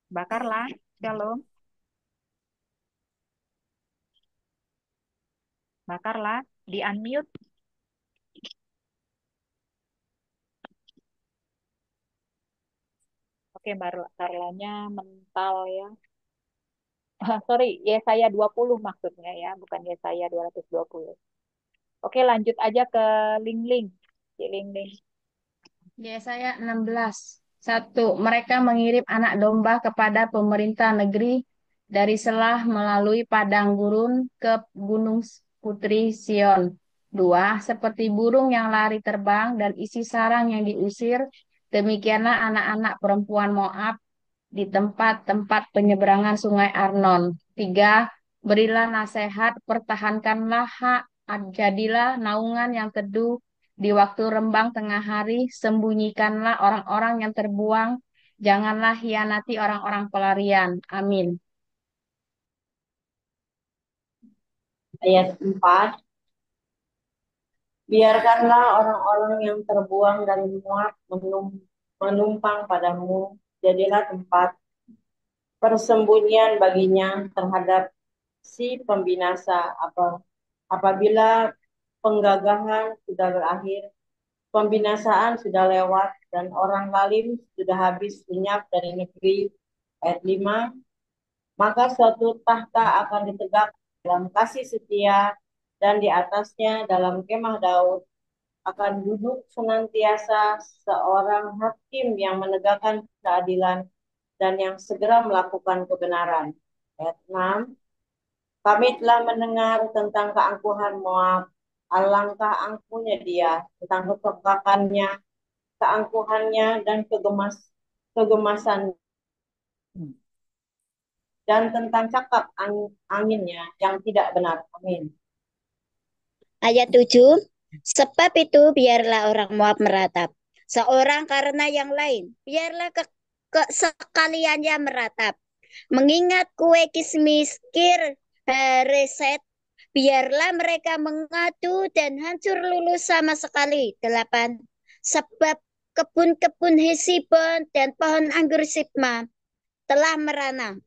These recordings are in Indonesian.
Bakarlah. Shalom. Bakarlah. Di unmute. Oke, baru Carlanya mental ya. Sorry, Yesaya 20 maksudnya ya, bukan Yesaya 220. Oke, lanjut aja ke Ling Ling. Si Ling Ling. Yesaya 16. Satu, mereka mengirim anak domba kepada pemerintah negeri dari Selah melalui padang gurun ke gunung putri Sion. Dua, seperti burung yang lari terbang dan isi sarang yang diusir, demikianlah anak-anak perempuan Moab di tempat-tempat penyeberangan sungai Arnon. Tiga, berilah nasihat, pertahankanlah hak, jadilah naungan yang teduh di waktu rembang tengah hari, sembunyikanlah orang-orang yang terbuang, janganlah hianati orang-orang pelarian. Amin. Ayat 4, biarkanlah orang-orang yang terbuang dari Moab menumpang padamu, jadilah tempat persembunyian baginya terhadap si pembinasa. Apabila penggagahan sudah berakhir, pembinasaan sudah lewat, dan orang zalim sudah habis lenyap dari negeri. Ayat 5, maka suatu tahta akan ditegak dalam kasih setia, dan di atasnya dalam kemah Daud akan duduk senantiasa seorang hakim yang menegakkan keadilan dan yang segera melakukan kebenaran. Ayat 6, kami telah mendengar tentang keangkuhan Moab, alangkah angkuhnya dia, tentang kekokakannya, keangkuhannya dan kegemasan, dan tentang cakap anginnya yang tidak benar. Amin. Ayat 7, sebab itu biarlah orang Moab meratap, seorang karena yang lain, biarlah ke sekaliannya meratap. Mengingat kue kismis kir Hereset, biarlah mereka mengadu dan hancur lulus sama sekali. 8. Sebab kebun-kebun Hesibon dan pohon anggur Sibma telah merana.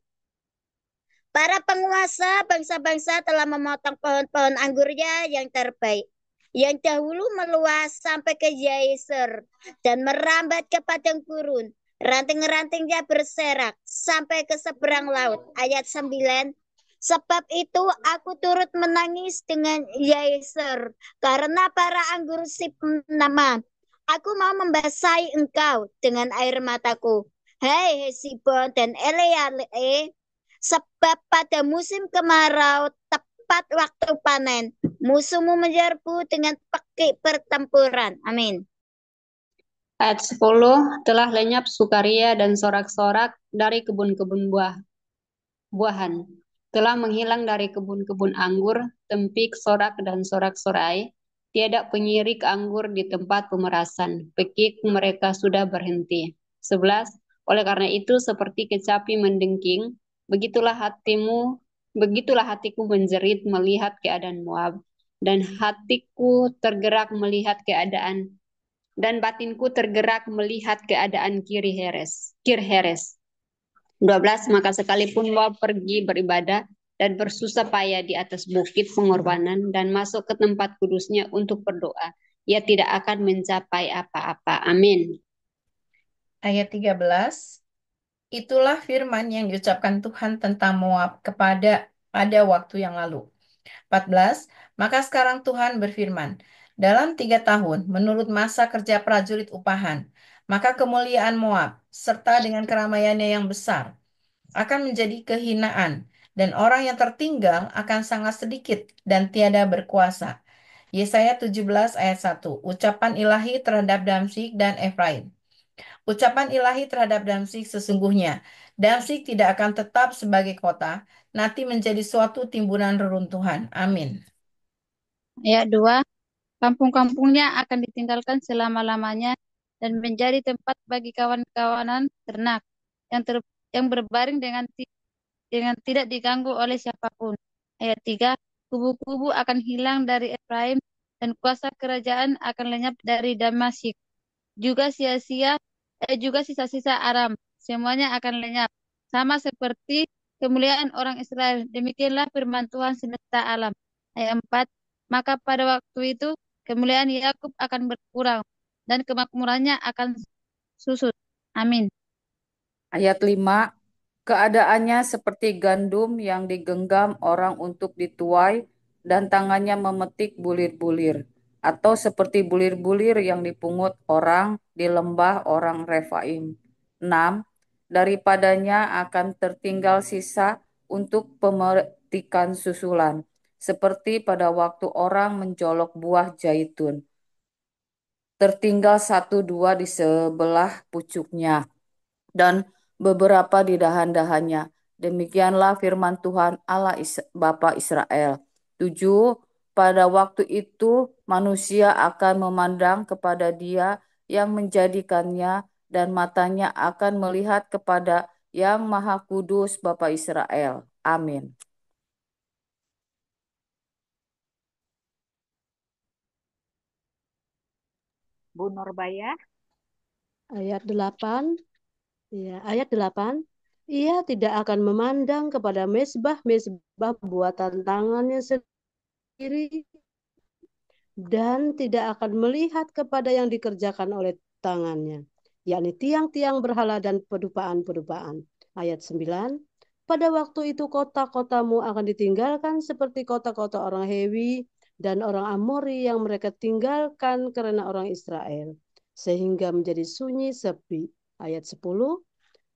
Para penguasa bangsa-bangsa telah memotong pohon-pohon anggurnya yang terbaik, yang dahulu meluas sampai ke Yaser dan merambat ke padang gurun. Ranting-rantingnya berserak sampai ke seberang laut. Ayat 9. Sebab itu aku turut menangis dengan Yaser karena para anggur Sibnama. Aku mau membasahi engkau dengan air mataku. Hai Hesibon dan Eleale, sebab pada musim kemarau tepat waktu panen, musuhmu menyerbu dengan peki pertempuran. Amin. Ayat 10, telah lenyap sukaria dan sorak-sorak dari kebun-kebun buahan. Telah menghilang dari kebun-kebun anggur, tempik, sorak, dan sorak-sorai. Tiada penyirik anggur di tempat pemerasan. Pekik mereka sudah berhenti. 11, oleh karena itu seperti kecapi mendengking, begitulah hatimu, begitulah hatiku menjerit melihat keadaan Moab. Dan hatiku tergerak melihat keadaan dan batinku tergerak melihat keadaan Kir Heres. 12, maka sekalipun Moab pergi beribadah dan bersusah payah di atas bukit pengorbanan dan masuk ke tempat kudusnya untuk berdoa, ia tidak akan mencapai apa-apa. Amin. Ayat 13, itulah firman yang diucapkan Tuhan tentang Moab pada waktu yang lalu. 14, maka sekarang Tuhan berfirman, dalam 3 tahun menurut masa kerja prajurit upahan, maka kemuliaan Moab serta dengan keramaiannya yang besar akan menjadi kehinaan, dan orang yang tertinggal akan sangat sedikit dan tiada berkuasa. Yesaya 17 ayat 1, ucapan ilahi terhadap Damsyik dan Efraim. Ucapan ilahi terhadap Damsyik sesungguhnya, Damsyik tidak akan tetap sebagai kota, nanti menjadi suatu timbunan reruntuhan. Amin. Ayat 2, kampung-kampungnya akan ditinggalkan selama-lamanya dan menjadi tempat bagi kawan-kawanan ternak yang yang berbaring dengan tidak diganggu oleh siapapun. Ayat 3, kubu-kubu akan hilang dari Efraim dan kuasa kerajaan akan lenyap dari Damasik. Juga juga sisa-sisa Aram, semuanya akan lenyap. sama seperti kemuliaan orang Israel. Demikianlah firman Tuhan semesta alam. Ayat 4. Maka pada waktu itu kemuliaan Yakub akan berkurang dan kemakmurannya akan susut. Amin. Ayat 5. Keadaannya seperti gandum yang digenggam orang untuk dituai dan tangannya memetik bulir-bulir, atau seperti bulir-bulir yang dipungut orang di lembah orang Refaim. 6. Daripadanya akan tertinggal sisa untuk pemetikan susulan, seperti pada waktu orang menjolok buah zaitun. Tertinggal satu dua di sebelah pucuknya dan beberapa di dahan-dahannya. Demikianlah firman Tuhan Allah Bapa Israel. 7. Pada waktu itu manusia akan memandang kepada Dia yang menjadikannya dan matanya akan melihat kepada yang Maha Kudus Bapa Israel. Amin. Bu Nurbaya. Ayat 8. Ya, ayat 8. Ia tidak akan memandang kepada mezbah-mezbah buatan tangannya sendiri dan tidak akan melihat kepada yang dikerjakan oleh tangannya, yakni tiang-tiang berhala dan pedupaan-pedupaan. Ayat 9. Pada waktu itu kota-kotamu akan ditinggalkan seperti kota-kota orang Hewi dan orang Amori yang mereka tinggalkan karena orang Israel, sehingga menjadi sunyi sepi. Ayat 10.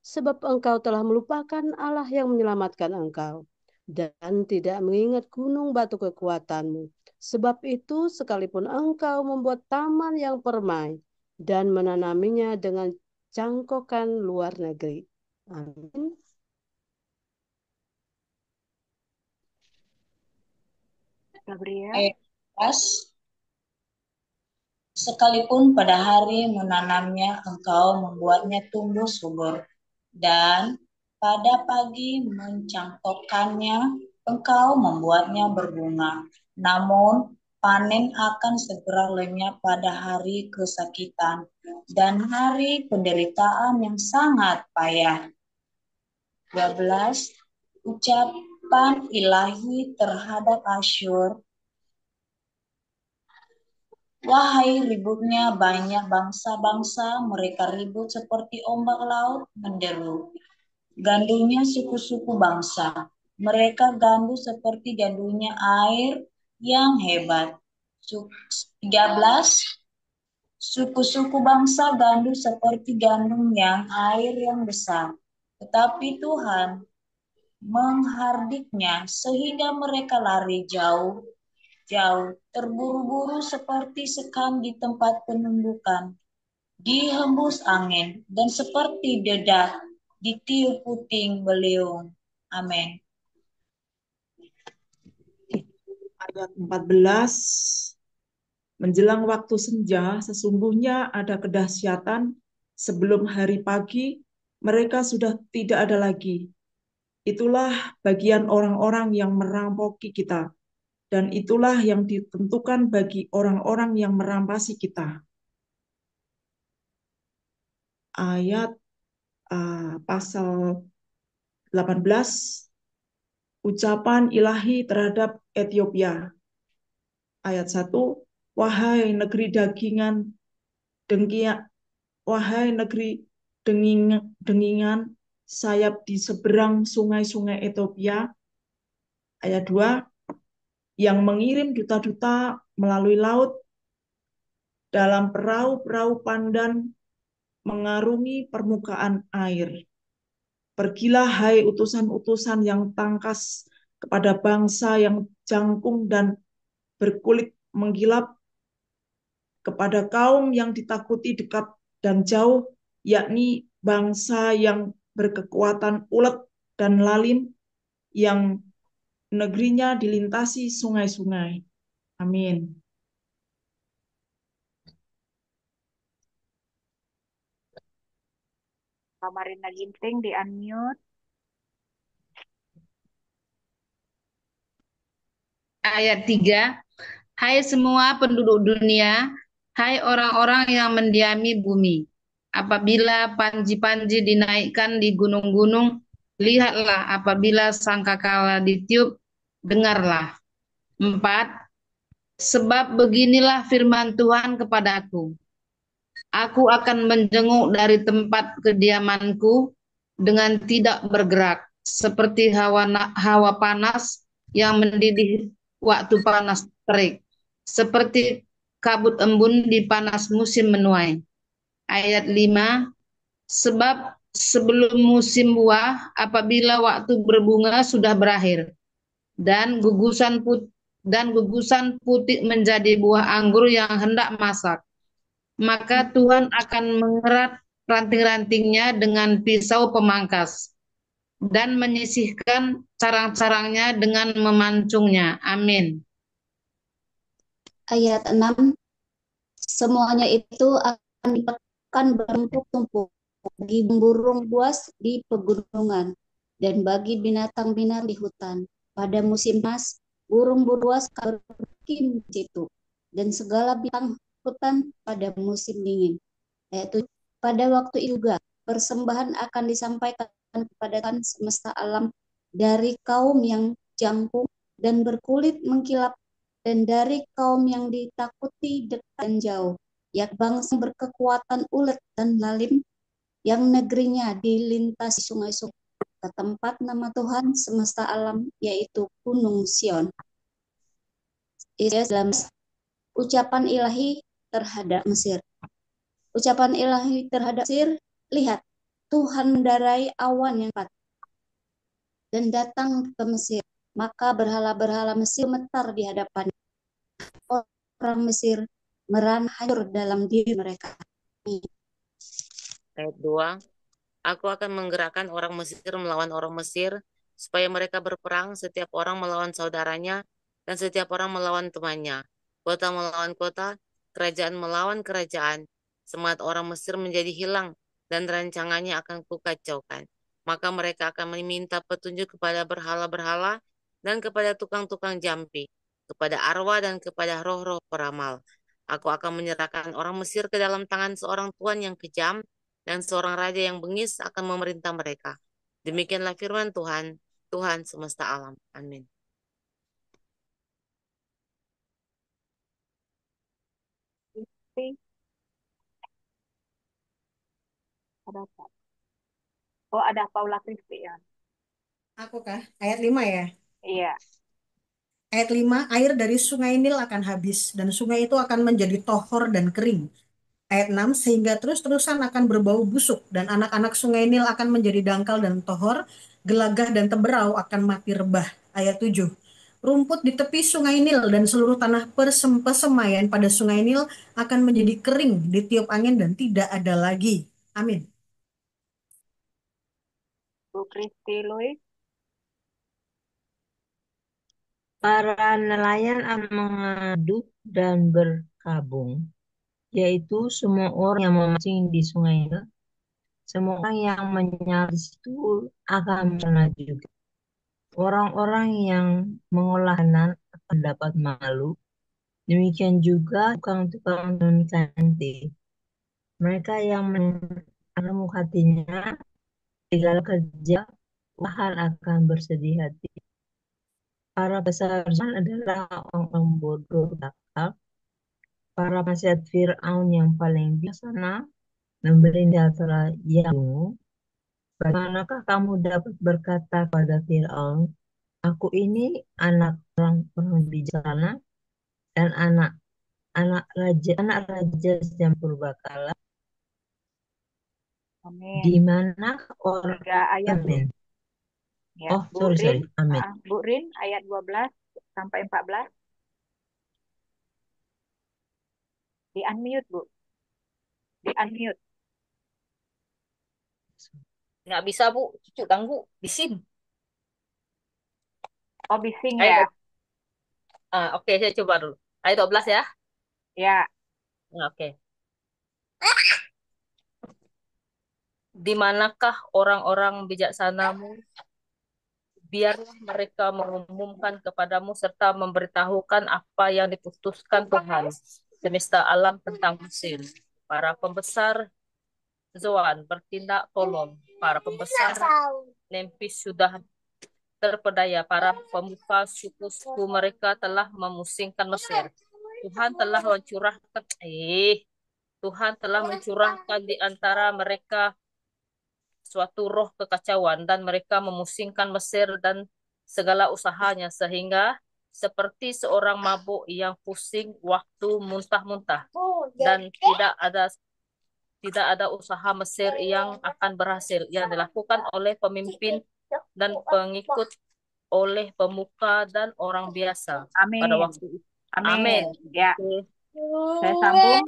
Sebab engkau telah melupakan Allah yang menyelamatkan engkau dan tidak mengingat gunung batu kekuatanmu. Sebab itu sekalipun engkau membuat taman yang permai dan menanaminya dengan cangkokan luar negeri. Amin. Gabriel. Ayat 11. Sekalipun pada hari menanamnya engkau membuatnya tumbuh subur, dan pada pagi mencangkokkannya engkau membuatnya berbunga. Namun panen akan segera lenyap pada hari kesakitan dan hari penderitaan yang sangat payah. 12. Ucapan ilahi terhadap Asyur. Wahai ributnya banyak bangsa-bangsa, mereka ribut seperti ombak laut menderu. Gandunya suku-suku bangsa, mereka gandu seperti gandunya air yang hebat. 13. Suku-suku bangsa gandu seperti gandum yang air yang besar. Tetapi Tuhan menghardiknya sehingga mereka lari jauh, terburu-buru seperti sekam di tempat penumbukan, dihembus angin, dan seperti dedak ditiup puting beliung. Amin. Ayat 14. Menjelang waktu senja, sesungguhnya ada kedahsyatan. Sebelum hari pagi, mereka sudah tidak ada lagi. Itulah bagian orang-orang yang merampoki kita. Dan itulah yang ditentukan bagi orang-orang yang merampasi kita. Ayat pasal 18. Ucapan ilahi terhadap Ethiopia. Ayat 1. Wahai negeri dagingan, wahai negeri dengingan, sayap di seberang sungai-sungai Ethiopia. Ayat 2. Yang mengirim duta-duta melalui laut dalam perahu-perahu pandan mengarungi permukaan air. Pergilah hai utusan-utusan yang tangkas kepada bangsa yang jangkung dan berkulit menggilap, kepada kaum yang ditakuti dekat dan jauh, yakni bangsa yang berkekuatan ulet dan lalim, yang negerinya dilintasi sungai-sungai. Amin. Marina Ginting di unmute. Ayat 3. Hai semua penduduk dunia, hai orang-orang yang mendiami bumi. Apabila panji-panji dinaikkan di gunung-gunung Lihatlah apabila sangkakala ditiup, dengarlah. 4. Sebab beginilah firman Tuhan kepadaku. Aku akan menjenguk dari tempat kediamanku dengan tidak bergerak, seperti hawa panas yang mendidih waktu panas terik, seperti kabut embun di panas musim menuai. Ayat 5, sebab sebelum musim buah, apabila waktu berbunga sudah berakhir, dan gugusan putih menjadi buah anggur yang hendak masak, maka Tuhan akan mengerat ranting-rantingnya dengan pisau pemangkas dan menyisihkan carang-carangnya dengan memancungnya. Amin. Ayat 6, semuanya itu akan bertumpuk-tumpuk bagi burung buas di pegunungan dan bagi binatang-binatang di hutan. Pada musim panas, burung buas akan bermukim di situ, dan segala bintang hutan pada musim dingin. Ayat 7, pada waktu itu juga persembahan akan disampaikan kepada Tuhan semesta alam dari kaum yang jangkung dan berkulit mengkilap, dan dari kaum yang ditakuti dekat dan jauh, ya bangsa berkekuatan ulet dan lalim, yang negerinya dilintasi sungai-sungai, ke tempat nama Tuhan semesta alam, yaitu Gunung Sion. Dalam ucapan ilahi terhadap Mesir. Ucapan ilahi terhadap Mesir, lihat, Tuhan mendarai awan yang kuat dan datang ke Mesir, maka berhala-berhala Mesir gemetar di hadapan orang Mesir, merana hancur dalam diri mereka. Ayat 2, aku akan menggerakkan orang Mesir melawan orang Mesir, supaya mereka berperang, setiap orang melawan saudaranya, dan setiap orang melawan temannya. Kota melawan kota, kerajaan melawan kerajaan. Semangat orang Mesir menjadi hilang, dan rancangannya akan kukacaukan. Maka mereka akan meminta petunjuk kepada berhala-berhala, dan kepada tukang-tukang jampi, kepada arwah dan kepada roh-roh peramal. Aku akan menyerahkan orang Mesir ke dalam tangan seorang tuan yang kejam, dan seorang raja yang bengis akan memerintah mereka. Demikianlah firman Tuhan, Tuhan semesta alam. Amin. Ada apa? Oh, ada Paula Kristi ya. Aku kah? Ayat 5 ya? Iya. Ayat 5, air dari sungai Nil akan habis, dan sungai itu akan menjadi tohor dan kering. Ayat 6, sehingga terus-terusan akan berbau busuk, dan anak-anak sungai Nil akan menjadi dangkal dan tohor, gelagah dan teberau akan mati rebah. Ayat 7, rumput di tepi sungai Nil dan seluruh tanah persemaian pada sungai Nil akan menjadi kering, ditiup angin dan tidak ada lagi. Amin. Bu Kristi Louis. Para nelayan akan mengaduk dan berkabung, yaitu semua orang yang memancing di sungai Nil. Semua orang yang menyelam di situ akan menyelam juga. Orang-orang yang mengolah makanan akan dapat malu. Demikian juga tukang-tukang tenun cantik. Mereka yang mengamuk hatinya, segala kerja Tuhan akan bersedih hati. Para besar adalah orang-orang bodoh dakal. Para penasihat Fir'aun yang paling bijaksana memberi antara yang bagaimanakah kamu dapat berkata pada Fir'aun, aku ini anak orang bijaksana dan anak raja yang purbakala, Amin. di mana orang 3 ayat. Amin. Ya, Oh, Bu sorry. Rin, Amin. Bu Rin ayat 12 sampai 14. Di unmute, Bu. Di unmute. Nggak bisa, Bu. Cucu ganggu. Bising. Oh, bising Ayo, ya. oke, saya coba dulu. Ayat 12 ya. Ya. Oke. Di manakah orang-orang bijaksanamu? Biarlah mereka mengumumkan kepadamu serta memberitahukan apa yang diputuskan Tuhan semesta alam tentang Mesir. Para pembesar Zoan bertindak tolong. Para pembesar Memphis sudah terpedaya. Para pemuka suku-suku mereka telah memusingkan Mesir. Tuhan telah mencurahkan Tuhan telah mencurahkan di antara mereka suatu roh kekacauan dan mereka memusingkan Mesir dan segala usahanya sehingga seperti seorang mabuk yang pusing waktu muntah-muntah dan tidak ada usaha Mesir yang akan berhasil yang dilakukan oleh pemimpin dan pengikut oleh pemuka dan orang biasa pada Amin. waktu itu. Amin. Amin. Ya, saya sambung.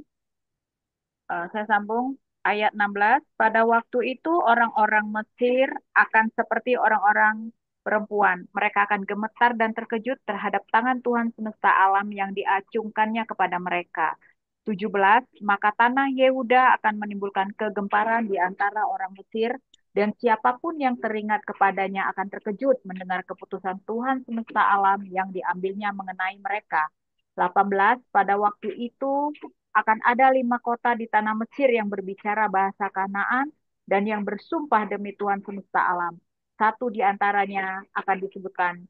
Saya sambung ayat 16. Pada waktu itu orang-orang Mesir akan seperti orang-orang perempuan. Mereka akan gemetar dan terkejut terhadap tangan Tuhan semesta alam yang diacungkannya kepada mereka. 17. Maka tanah Yehuda akan menimbulkan kegemparan di antara orang Mesir, dan siapapun yang teringat kepadanya akan terkejut mendengar keputusan Tuhan semesta alam yang diambilnya mengenai mereka. 18. Pada waktu itu akan ada 5 kota di tanah Mesir yang berbicara bahasa Kanaan dan yang bersumpah demi Tuhan semesta alam. Satu di antaranya akan disebutkan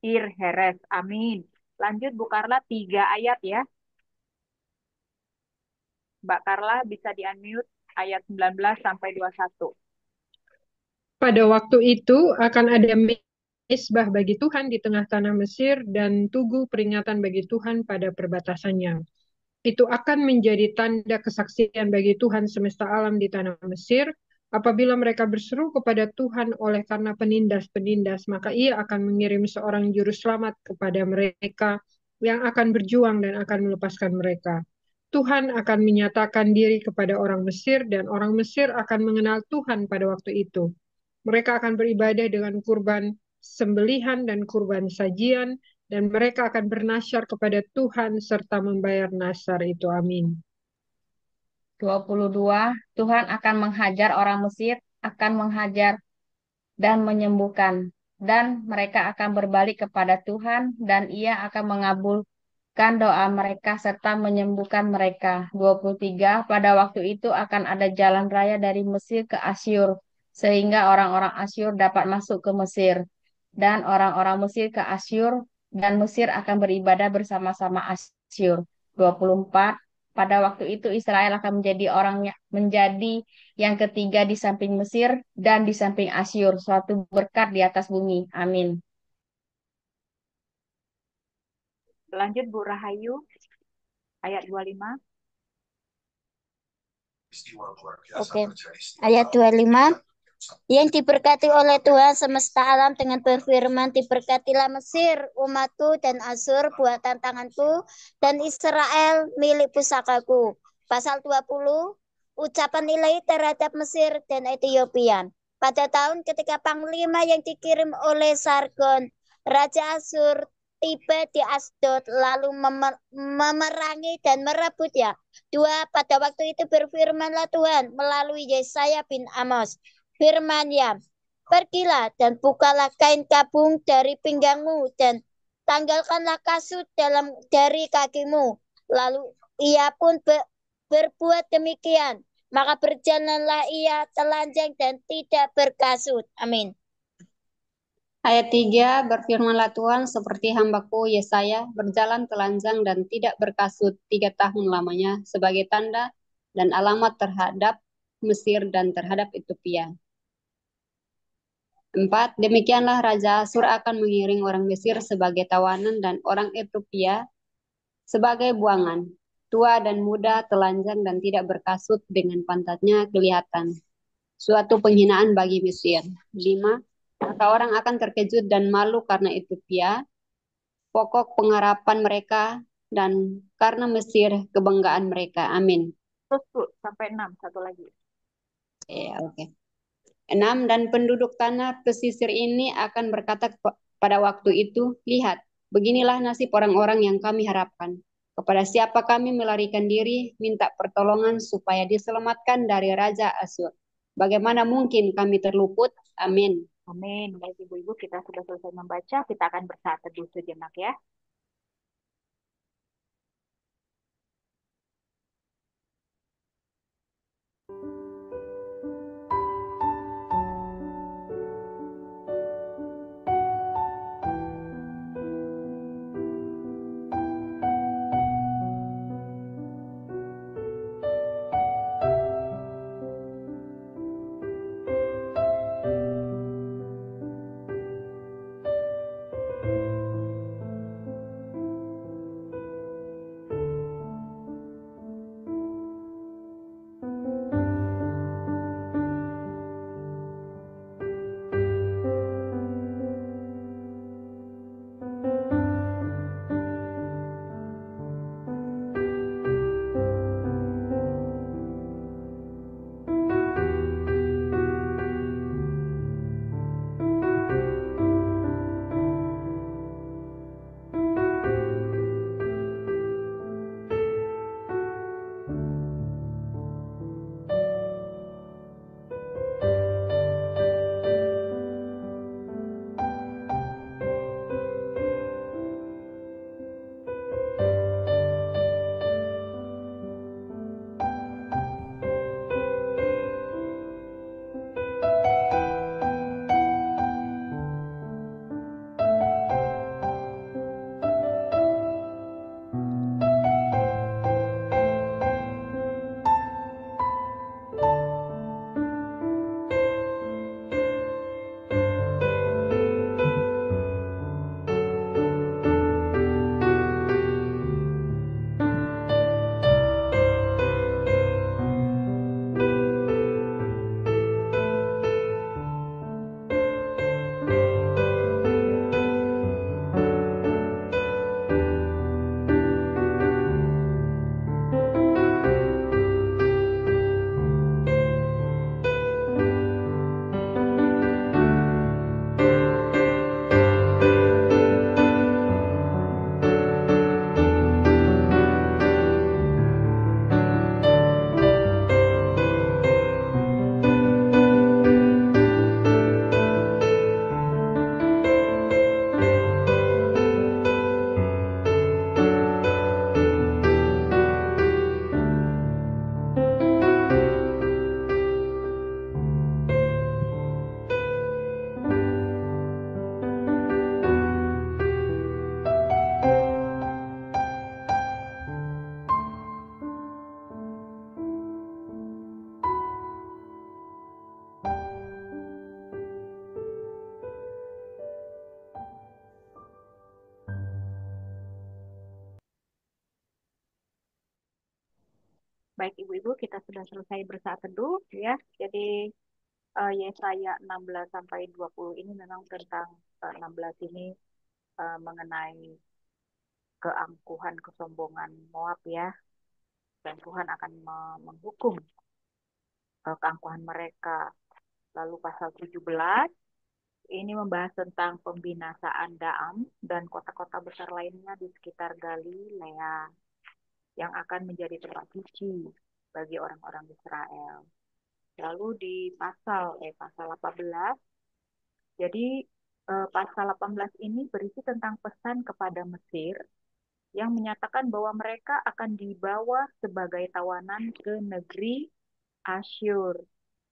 Ir Heres. Amin. Lanjut Bu Karla, 3 ayat ya. Mbak Karla bisa di-unmute ayat 19 sampai 21. Pada waktu itu akan ada mezbah bagi Tuhan di tengah tanah Mesir dan tugu peringatan bagi Tuhan pada perbatasannya. Itu akan menjadi tanda kesaksian bagi Tuhan semesta alam di tanah Mesir. Apabila mereka berseru kepada Tuhan oleh karena penindas-penindas, maka ia akan mengirim seorang juru selamat kepada mereka yang akan berjuang dan akan melepaskan mereka. Tuhan akan menyatakan diri kepada orang Mesir dan orang Mesir akan mengenal Tuhan pada waktu itu. Mereka akan beribadah dengan kurban sembelihan dan kurban sajian, dan mereka akan bernasyar kepada Tuhan serta membayar nasar itu. Amin. 22. Tuhan akan menghajar orang Mesir, akan menghajar dan menyembuhkan, dan mereka akan berbalik kepada Tuhan, dan ia akan mengabulkan doa mereka serta menyembuhkan mereka. 23. Pada waktu itu akan ada jalan raya dari Mesir ke Asyur, sehingga orang-orang Asyur dapat masuk ke Mesir, dan orang-orang Mesir ke Asyur, dan Mesir akan beribadah bersama-sama Asyur. 24. Pada waktu itu Israel akan menjadi yang ketiga di samping Mesir dan di samping Asyur, suatu berkat di atas bumi. Amin. Lanjut Bu Rahayu, ayat 25. Oke. Ayat 25. Yang diberkati oleh Tuhan semesta alam dengan berfirman, diberkatilah Mesir, umatku, dan Asyur, buatan tanganku, dan Israel, milik pusakaku. Pasal 20, ucapan ilahi terhadap Mesir dan Ethiopia. Pada tahun ketika panglima yang dikirim oleh Sargon, Raja Asyur, tiba di Asdod, lalu memerangi dan merebutnya. 2. Pada waktu itu berfirmanlah Tuhan melalui Yesaya bin Amos. Firman-Nya, pergilah dan bukalah kain kabung dari pinggangmu dan tanggalkanlah kasut dari kakimu. Lalu ia pun berbuat demikian. Maka berjalanlah ia telanjang dan tidak berkasut. Amin. Ayat 3, berfirmanlah Tuhan seperti hambaku Yesaya, berjalan telanjang dan tidak berkasut 3 tahun lamanya sebagai tanda dan alamat terhadap Mesir dan terhadap Ethiopia. 4. Demikianlah Raja Asyur akan mengiring orang Mesir sebagai tawanan dan orang Ethiopia sebagai buangan. Tua dan muda, telanjang dan tidak berkasut dengan pantatnya kelihatan. Suatu penghinaan bagi Mesir. 5. Maka orang akan terkejut dan malu karena Ethiopia, pokok pengharapan mereka, dan karena Mesir kebanggaan mereka. Amin. Terus Bu, sampai 6, satu lagi. Oke. 6. Dan penduduk tanah pesisir ini akan berkata pada waktu itu, lihat, beginilah nasib orang-orang yang kami harapkan. Kepada siapa kami melarikan diri, minta pertolongan supaya diselamatkan dari Raja Asyur. Bagaimana mungkin kami terluput? Amin. Amin. Baik Ibu-Ibu, kita sudah selesai membaca. Kita akan bersaat teduh sejenak ya. Baik ibu-ibu, kita sudah selesai bersaat teduh ya. Jadi Yesaya 16 sampai 20 ini memang tentang 16 ini mengenai keangkuhan, kesombongan Moab ya. Dan Tuhan akan menghukum keangkuhan mereka. Lalu pasal 17 ini membahas tentang pembinasaan Daam dan kota-kota besar lainnya di sekitar Galilea yang akan menjadi tempat suci bagi orang-orang Israel. Lalu di pasal 18, jadi pasal 18 ini berisi tentang pesan kepada Mesir yang menyatakan bahwa mereka akan dibawa sebagai tawanan ke negeri Asyur.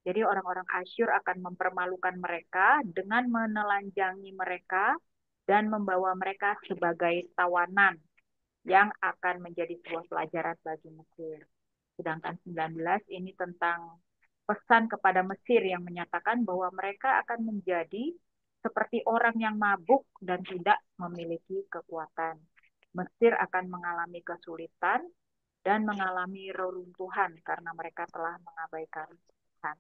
Jadi orang-orang Asyur akan mempermalukan mereka dengan menelanjangi mereka dan membawa mereka sebagai tawanan yang akan menjadi sebuah pelajaran bagi Mesir. Sedangkan 19 ini tentang pesan kepada Mesir yang menyatakan bahwa mereka akan menjadi seperti orang yang mabuk dan tidak memiliki kekuatan. Mesir akan mengalami kesulitan dan mengalami reruntuhan karena mereka telah mengabaikan Tuhan.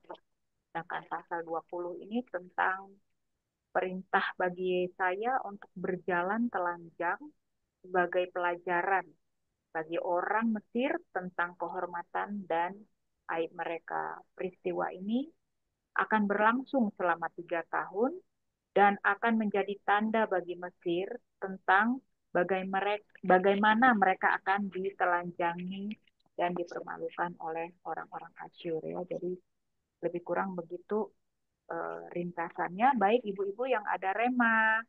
Sedangkan pasal 20 ini tentang perintah bagi saya untuk berjalan telanjang sebagai pelajaran bagi orang Mesir tentang kehormatan dan aib mereka. Peristiwa ini akan berlangsung selama 3 tahun dan akan menjadi tanda bagi Mesir tentang bagaimana mereka akan ditelanjangi dan dipermalukan oleh orang-orang Asyur ya. Jadi lebih kurang begitu ringkasannya. Baik ibu-ibu yang ada rema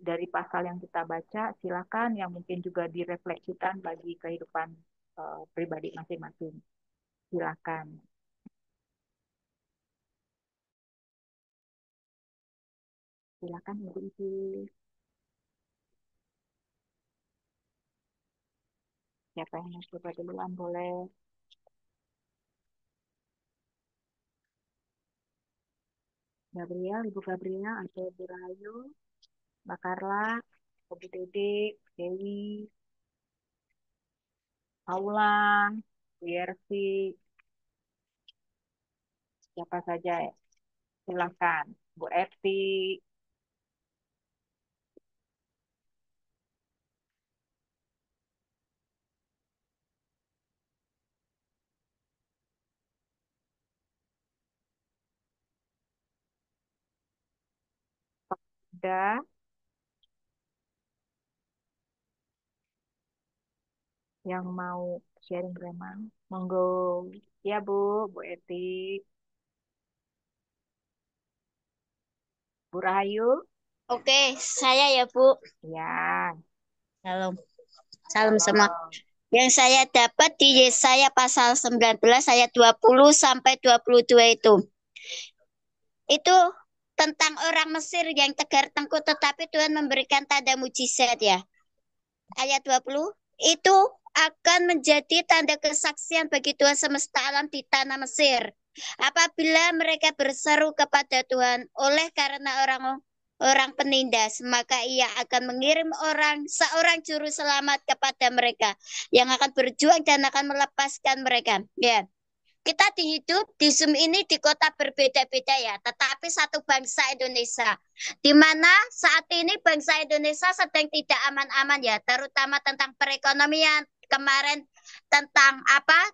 dari pasal yang kita baca, silakan yang mungkin juga direfleksikan bagi kehidupan pribadi masing-masing. Silakan. Silakan ibu-ibu. Siapa yang mau coba duluan boleh. Gabriel, Ibu Gabriel atau Ibu Rahayu, Mbak Carla, Ibu Dede, Dewi, Paula, Bu Yersi, siapa saja ya. Silakan. Bu Eti, ada yang mau sharing remang? Monggo. Ya Bu Eti, Bu Rahayu. Oke, saya ya Bu. Ya. Salam. Salam semua. Yang saya dapat di Yesaya pasal 19 ayat 20 sampai 22 itu. Itu tentang orang Mesir yang tegar tengkuk tetapi Tuhan memberikan tanda mujizat ya. Ayat 20 itu akan menjadi tanda kesaksian bagi Tuhan semesta alam di tanah Mesir. Apabila mereka berseru kepada Tuhan oleh karena orang penindas, maka ia akan mengirim seorang juru selamat kepada mereka yang akan berjuang dan akan melepaskan mereka. Ya. Kita hidup di Zoom ini di kota berbeda-beda ya, tetapi satu bangsa Indonesia. Di mana saat ini bangsa Indonesia sedang tidak aman-aman ya, terutama tentang perekonomian. Kemarin tentang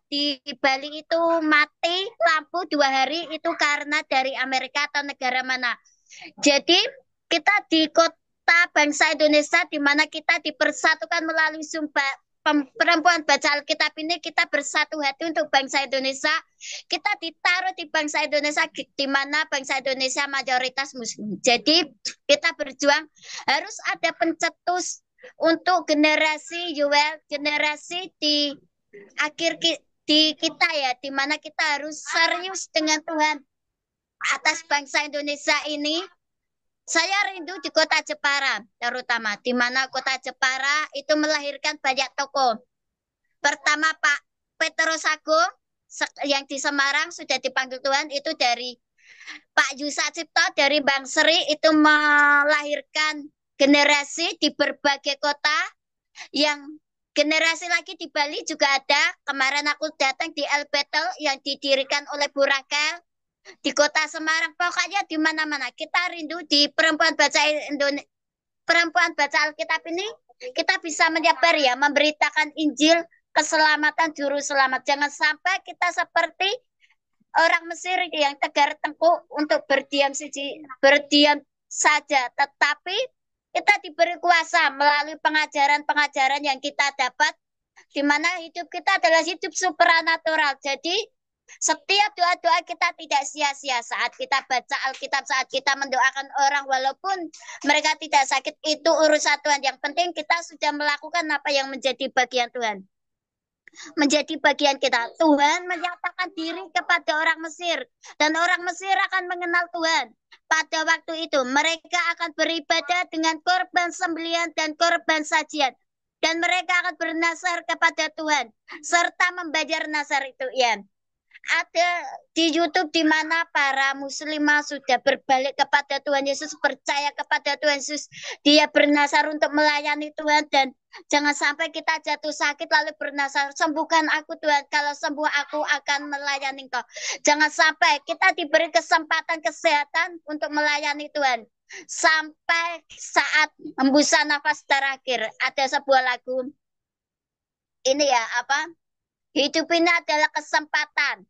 di Bali itu mati lampu 2 hari itu karena dari Amerika atau negara mana. Jadi kita di kota bangsa Indonesia di mana kita dipersatukan melalui sumpah perempuan baca Alkitab ini, kita bersatu hati untuk bangsa Indonesia. Kita ditaruh di bangsa Indonesia di mana bangsa Indonesia mayoritas Muslim. Jadi kita berjuang harus ada pencetus untuk generasi generasi di akhir di kita ya, di mana kita harus serius dengan Tuhan atas bangsa Indonesia ini. Saya rindu di kota Jepara, terutama di mana kota Jepara itu melahirkan banyak tokoh. Pertama Pak Petrus Agung yang di Semarang sudah dipanggil Tuhan, itu dari Pak Yusa Cipto dari Bang Seri itu melahirkan generasi di berbagai kota yang generasi lagi di Bali juga ada. Kemarin aku datang di El Betel yang didirikan oleh Bu Rakel di kota Semarang. Pokoknya di mana-mana kita rindu di perempuan baca Indonesia. Perempuan baca Alkitab ini kita bisa menyebar ya, memberitakan Injil keselamatan juru selamat. Jangan sampai kita seperti orang Mesir yang tegar tengkuk untuk berdiam saja, tetapi kita diberi kuasa melalui pengajaran-pengajaran yang kita dapat, di mana hidup kita adalah hidup supranatural. Jadi setiap doa-doa kita tidak sia-sia saat kita baca Alkitab, saat kita mendoakan orang walaupun mereka tidak sakit, itu urusan Tuhan. Yang penting kita sudah melakukan apa yang menjadi bagian Tuhan. Menjadi bagian kita. Tuhan menyatakan diri kepada orang Mesir dan orang Mesir akan mengenal Tuhan. Pada waktu itu mereka akan beribadah dengan korban sembelihan dan korban sajian. Dan mereka akan bernasar kepada Tuhan serta membayar nasar itu, ya. Ada di YouTube di mana para muslimah sudah berbalik kepada Tuhan Yesus, percaya kepada Tuhan Yesus, dia bernasar untuk melayani Tuhan. Dan jangan sampai kita jatuh sakit lalu bernasar, sembuhkan aku Tuhan, kalau sembuh aku akan melayani Engkau. Jangan sampai kita diberi kesempatan kesehatan untuk melayani Tuhan sampai saat hembusan nafas terakhir. Ada sebuah lagu ini ya, hidup ini adalah kesempatan.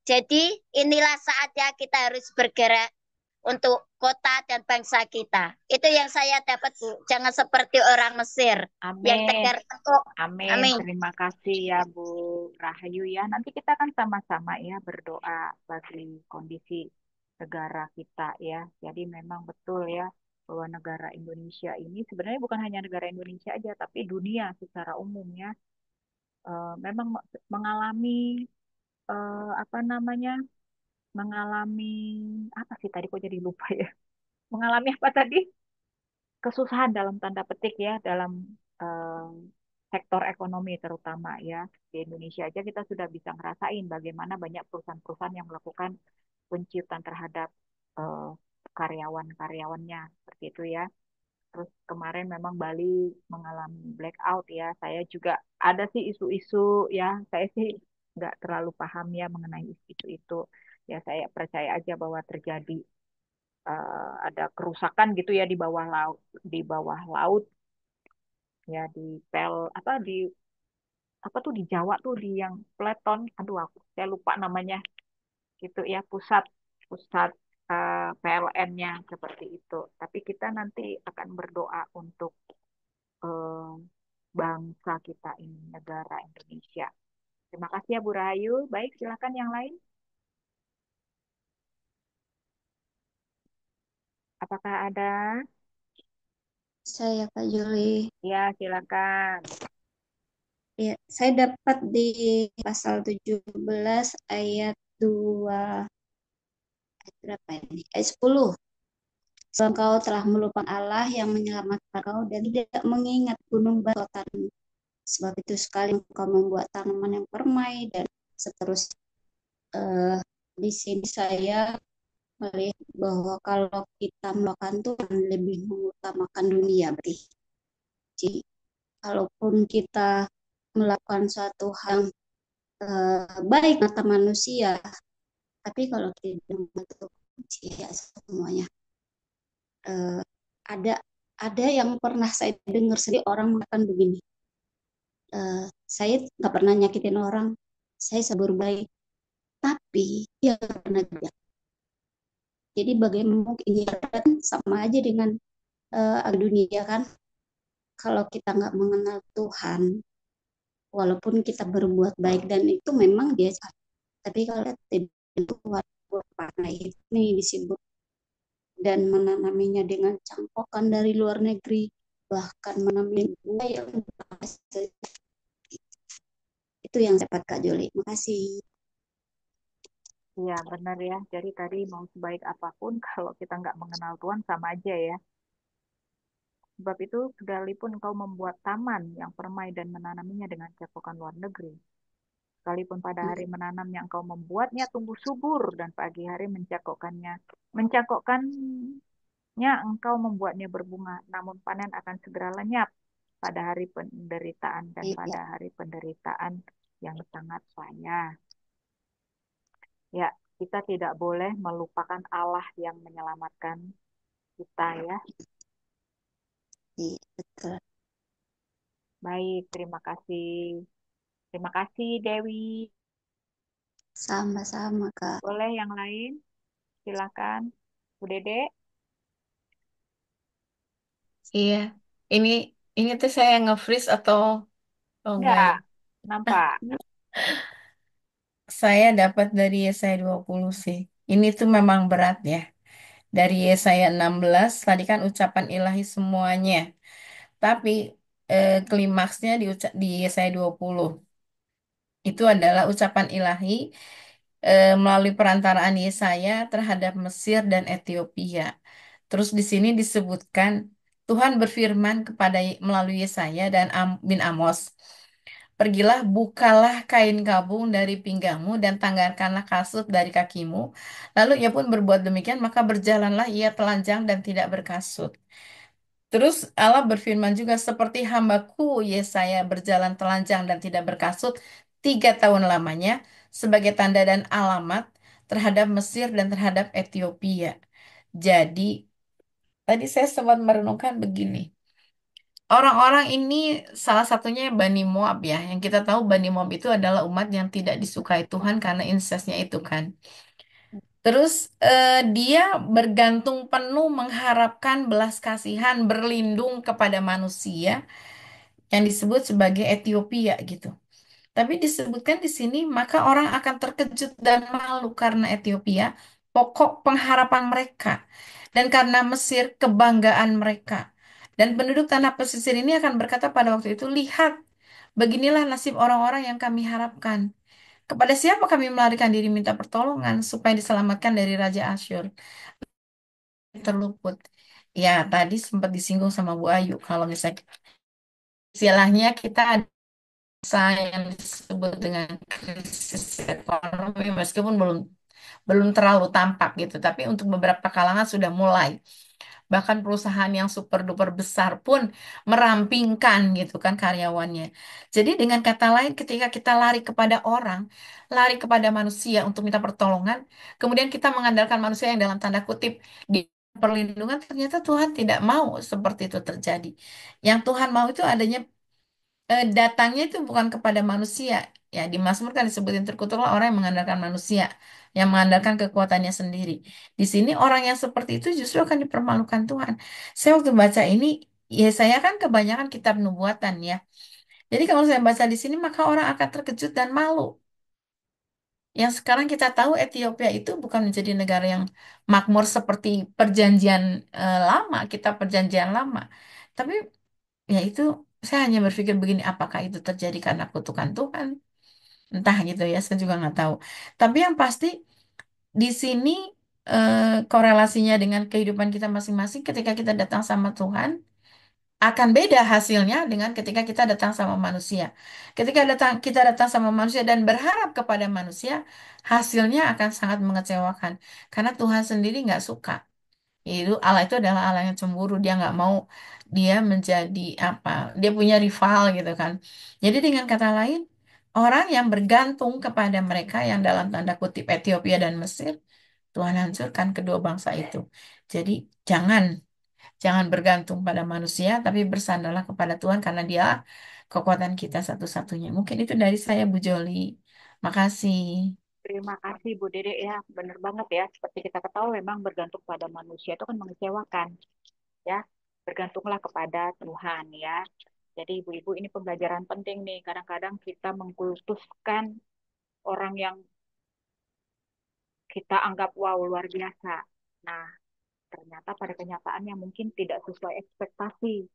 Jadi inilah saatnya kita harus bergerak untuk kota dan bangsa kita. Itu yang saya dapat, Bu. Jangan seperti orang Mesir yang Amin. tegar tengkuk. Amin. Amin. Terima kasih ya Bu Rahayu ya. Nanti kita akan sama-sama ya berdoa bagi kondisi negara kita ya. Jadi memang betul ya bahwa negara Indonesia ini sebenarnya bukan hanya negara Indonesia aja, tapi dunia secara umum ya, memang mengalami mengalami apa sih tadi kok jadi lupa ya? Mengalami apa tadi? Kesusahan dalam tanda petik ya dalam eh, sektor ekonomi terutama ya. Di Indonesia aja kita sudah bisa ngerasain bagaimana banyak perusahaan-perusahaan yang melakukan penciutan terhadap eh, karyawan-karyawannya seperti itu ya. Terus kemarin memang Bali mengalami blackout ya. Saya juga ada sih isu-isu ya. Saya sih nggak terlalu paham ya mengenai isu itu. Ya saya percaya aja bahwa terjadi ada kerusakan gitu ya di bawah laut ya di di Jawa tuh di yang Pleton. Aduh saya lupa namanya gitu ya pusat pusat PLN-nya seperti itu. Tapi kita nanti akan berdoa untuk eh, bangsa kita ini, negara Indonesia. Terima kasih ya Bu Rahayu. Baik, silakan yang lain. Apakah ada? Saya Kak Juli. Ya, silakan. Ya, saya dapat di pasal 17 ayat 2 ayat berapa ini? Ayat 10. Sebab engkau telah melupakan Allah yang menyelamatkan kau dan tidak mengingat gunung batuanmu. Sebab itu sekali engkau membuat tanaman yang permai dan seterusnya. Di sini saya melihat bahwa kalau kita melakukan Tuhan lebih mengutamakan dunia berarti. Jadi kalaupun kita melakukan suatu hal baik mata manusia, tapi kalau tidak membantu ya semuanya. Ada yang pernah saya dengar sendiri orang mengatakan begini, saya nggak pernah nyakitin orang, saya sabur baik, tapi dia nggak pernah jahat. Jadi bagaimana mungkin sama aja dengan dunia kan? Kalau kita nggak mengenal Tuhan, walaupun kita berbuat baik dan itu memang dia jahat, tapi kalau tidak Tuhan ini disebut dan menanaminya dengan cangkokan dari luar negeri, bahkan menanam bunga yang itu yang dapat Kak Joli. Makasih. Iya, benar ya. Jadi tadi mau sebaik apapun, kalau kita nggak mengenal Tuhan sama aja ya. Sebab itu, sekalipun engkau membuat taman yang permai dan menanaminya dengan cangkokan luar negeri, sekalipun pada hari menanamnya engkau membuatnya tumbuh subur dan pagi hari mencangkokkannya engkau membuatnya berbunga, namun panen akan segera lenyap. pada hari penderitaan dan Iya. pada hari penderitaan yang sangat payah. Ya, kita tidak boleh melupakan Allah yang menyelamatkan kita ya. Iya, betul. Baik, terima kasih. Terima kasih Dewi. Sama-sama, Kak. Boleh yang lain? Silakan. Bu Dede. Iya, ini ini tuh saya nge-freeze atau enggak ya? Enggak, nampak. Saya dapat dari Yesaya 20 sih. Ini tuh memang berat ya. Dari Yesaya 16 tadi kan ucapan ilahi semuanya. Tapi klimaksnya di Yesaya 20. Itu adalah ucapan ilahi melalui perantaraan Yesaya terhadap Mesir dan Ethiopia. Terus di sini disebutkan Tuhan berfirman kepada melalui Yesaya dan bin Amos, "Pergilah, bukalah kain kabung dari pinggangmu dan tanggalkanlah kasut dari kakimu." Lalu ia pun berbuat demikian, maka berjalanlah ia telanjang dan tidak berkasut. Terus Allah berfirman juga, "Seperti hambaku Yesaya berjalan telanjang dan tidak berkasut 3 tahun lamanya sebagai tanda dan alamat terhadap Mesir dan terhadap Ethiopia." Jadi tadi saya sempat merenungkan begini. Orang-orang ini salah satunya Bani Moab ya. Yang kita tahu Bani Moab itu adalah umat yang tidak disukai Tuhan karena insestnya itu kan. Terus dia bergantung penuh mengharapkan belas kasihan, berlindung kepada manusia yang disebut sebagai Ethiopia gitu. Tapi disebutkan di sini, maka orang akan terkejut dan malu karena Ethiopia, pokok pengharapan mereka. Dan karena Mesir, kebanggaan mereka. Dan penduduk tanah pesisir ini akan berkata pada waktu itu, "Lihat, beginilah nasib orang-orang yang kami harapkan. Kepada siapa kami melarikan diri minta pertolongan supaya diselamatkan dari Raja Asyur terluput." Ya, tadi sempat disinggung sama Bu Ayu. Kalau misalnya istilahnya kita ada yang disebut dengan krisis ekonomi meskipun belum belum terlalu tampak gitu, tapi untuk beberapa kalangan sudah mulai. Bahkan perusahaan yang super duper besar pun merampingkan gitu kan karyawannya. Jadi dengan kata lain ketika kita lari kepada orang, lari kepada manusia untuk minta pertolongan, kemudian kita mengandalkan manusia yang dalam tanda kutip di perlindungan, ternyata Tuhan tidak mau seperti itu terjadi. Yang Tuhan mau itu adanya datangnya itu bukan kepada manusia. Ya, di Mazmur kan disebutin terkutuklah orang yang mengandalkan manusia, yang mengandalkan kekuatannya sendiri. Di sini orang yang seperti itu justru akan dipermalukan Tuhan. Saya waktu baca ini, ya saya kan kebanyakan kitab nubuatan ya. Jadi kalau saya baca di sini, maka orang akan terkejut dan malu. Yang sekarang kita tahu Ethiopia itu bukan menjadi negara yang makmur seperti perjanjian lama, kita perjanjian lama. Tapi ya itu saya hanya berpikir begini, apakah itu terjadi karena kutukan Tuhan? Entah gitu ya, saya juga nggak tahu. Tapi yang pasti di sini eh, korelasinya dengan kehidupan kita masing-masing ketika kita datang sama Tuhan akan beda hasilnya dengan ketika kita datang sama manusia. Ketika kita datang sama manusia dan berharap kepada manusia, hasilnya akan sangat mengecewakan karena Tuhan sendiri nggak suka. Itu Allah itu adalah Allah yang cemburu. Dia nggak mau dia menjadi apa? Dia punya rival gitu kan. Jadi dengan kata lain, orang yang bergantung kepada mereka yang dalam tanda kutip Ethiopia dan Mesir, Tuhan hancurkan kedua bangsa itu. Jadi jangan jangan bergantung pada manusia, tapi bersandarlah kepada Tuhan karena Dia kekuatan kita satu-satunya. Mungkin itu dari saya, Bu Joli. Makasih. Terima kasih Bu Dede ya, benar banget ya. Seperti kita ketahui memang bergantung pada manusia itu kan mengecewakan ya. Bergantunglah kepada Tuhan ya. Jadi ibu-ibu ini pembelajaran penting nih. Kadang-kadang kita mengkultuskan orang yang kita anggap wow luar biasa. Nah, ternyata pada kenyataannya mungkin tidak sesuai ekspektasi.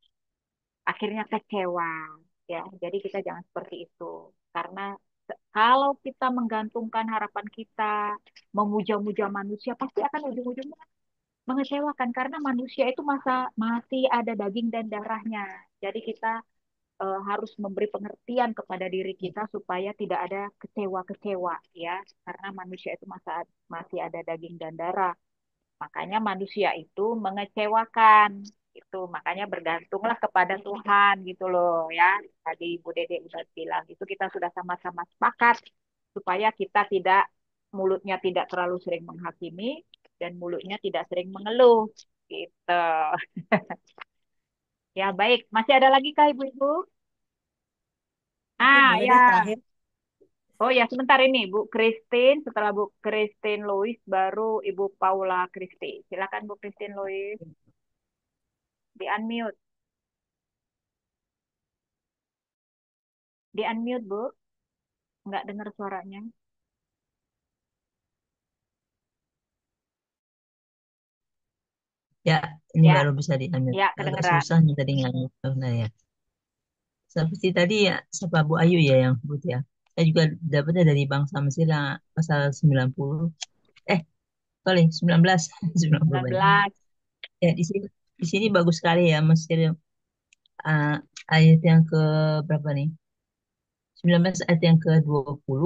Akhirnya kecewa ya. Jadi kita jangan seperti itu. Karena kalau kita menggantungkan harapan kita, memuja-muja manusia, pasti akan ujung-ujungnya mengecewakan karena manusia itu masih ada daging dan darahnya. Jadi kita harus memberi pengertian kepada diri kita supaya tidak ada kecewa-kecewa ya, karena manusia itu masih ada daging dan darah. Makanya manusia itu mengecewakan. Itu makanya bergantunglah kepada Tuhan gitu loh ya. Tadi Bu Dede udah bilang itu kita sudah sama-sama sepakat supaya kita tidak mulutnya tidak terlalu sering menghakimi dan mulutnya tidak sering mengeluh gitu. Ya baik, masih ada lagi kah Ibu-ibu? Oke, Ah boleh ya. deh terakhir. Oh ya sebentar ini Bu Christine, setelah Bu Christine Louis baru Ibu Paula Christy. Silakan Bu Christine Louis, di unmute, di unmute Bu, nggak dengar suaranya. Ya, ini Ya, baru bisa diambil. ya Agak kedengeran. susah nih tadi nggak nah ya. Seperti tadi ya, siapa Bu Ayu ya yang sebut ya. Saya juga dapatnya dari Bangsa Mesir yang pasal 90. Eh, sorry, 19. 90 banyak. 19. Ya, di sini bagus sekali ya Mesir, ayat yang ke berapa nih? 19 ayat yang ke-20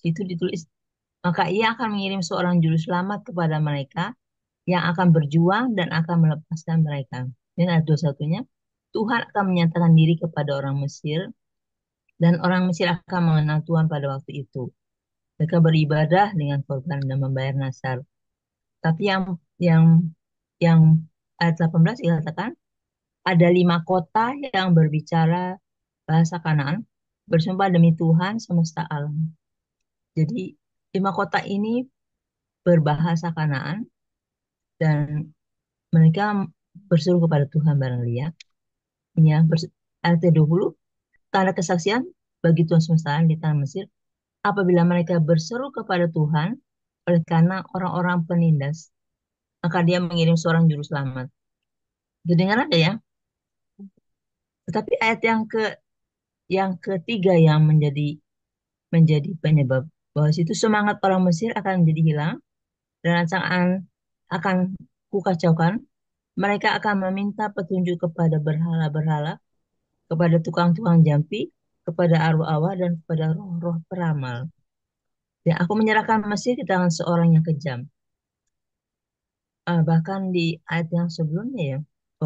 itu ditulis, maka ia akan mengirim seorang juru selamat kepada mereka yang akan berjuang dan akan melepaskan mereka. Dan ayat 21-nya, Tuhan akan menyatakan diri kepada orang Mesir dan orang Mesir akan mengenal Tuhan pada waktu itu. Mereka beribadah dengan korban dan membayar nasar. Tapi yang ayat 18 dikatakan ada 5 kota yang berbicara bahasa Kanaan bersumpah demi Tuhan semesta alam. Jadi 5 kota ini berbahasa Kanaan dan mereka berseru kepada Tuhan barangkali ya. Ini ya, ayat 20, tanda kesaksian bagi Tuhan semesta alam di tanah Mesir apabila mereka berseru kepada Tuhan oleh karena orang-orang penindas, maka dia mengirim seorang juru selamat. Kedengaran ada ya? Tetapi ayat yang ketiga yang menjadi penyebab bahwa situ semangat orang Mesir akan menjadi hilang dan rancangan akan kukacaukan. Mereka akan meminta petunjuk kepada berhala-berhala, kepada tukang-tukang jampi, kepada arwah-arwah dan kepada roh-roh peramal. Dan aku menyerahkan Mesir ke tangan seorang yang kejam. Bahkan di ayat yang sebelumnya ya,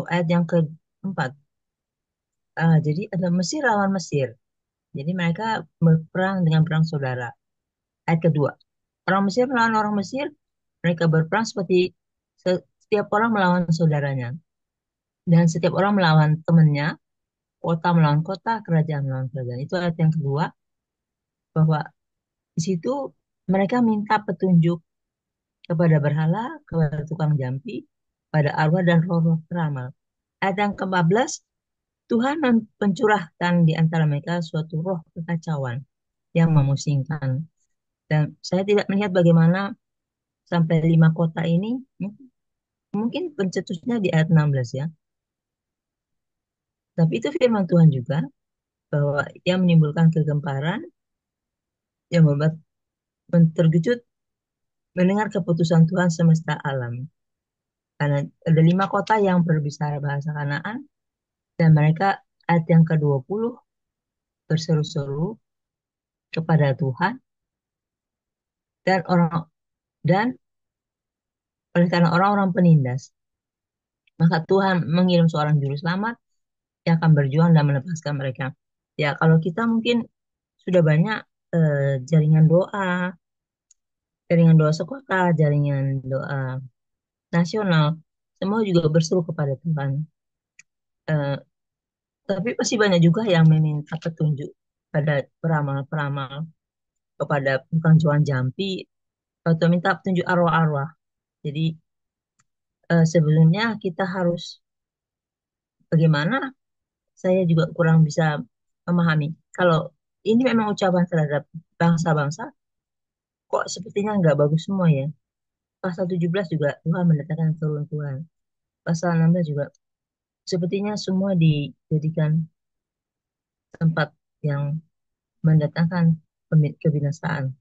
ayat yang keempat. Jadi ada Mesir lawan Mesir. Jadi mereka berperang dengan perang saudara. Ayat kedua, orang Mesir melawan orang Mesir, mereka berperang seperti setiap orang melawan saudaranya. Dan setiap orang melawan temannya, kota melawan kota, kerajaan melawan kerajaan. Itu ayat yang kedua, bahwa di situ mereka minta petunjuk kepada berhala, kepada tukang jampi, pada arwah dan roh-roh peramal. Ayat yang ke-14, Tuhan mencurahkan di antara mereka suatu roh kekacauan yang memusingkan. Dan saya tidak melihat bagaimana sampai 5 kota ini, mungkin pencetusnya di ayat 16 ya. Tapi itu firman Tuhan juga, bahwa ia menimbulkan kegemparan yang membuat terkejut mendengar keputusan Tuhan semesta alam. Karena ada 5 kota yang berbicara bahasa Kanaan, dan mereka ayat yang ke-20 berseru-seru kepada Tuhan, dan dan oleh karena orang-orang penindas, maka Tuhan mengirim seorang juru selamat yang akan berjuang dan melepaskan mereka. Ya, kalau kita mungkin sudah banyak jaringan doa sekota, jaringan doa nasional, semua juga berseru kepada Tuhan. Eh, tapi pasti banyak juga yang meminta petunjuk pada peramal-peramal, kepada tukang jualan jampi, atau minta petunjuk arwah-arwah. Jadi sebelumnya kita harus bagaimana, saya juga kurang bisa memahami. Kalau ini memang ucapan terhadap bangsa-bangsa, kok sepertinya nggak bagus semua ya. Pasal 17 juga Tuhan mendatangkan keruntuhan. Pasal 16 juga sepertinya semua dijadikan tempat yang mendatangkan kebinasaan.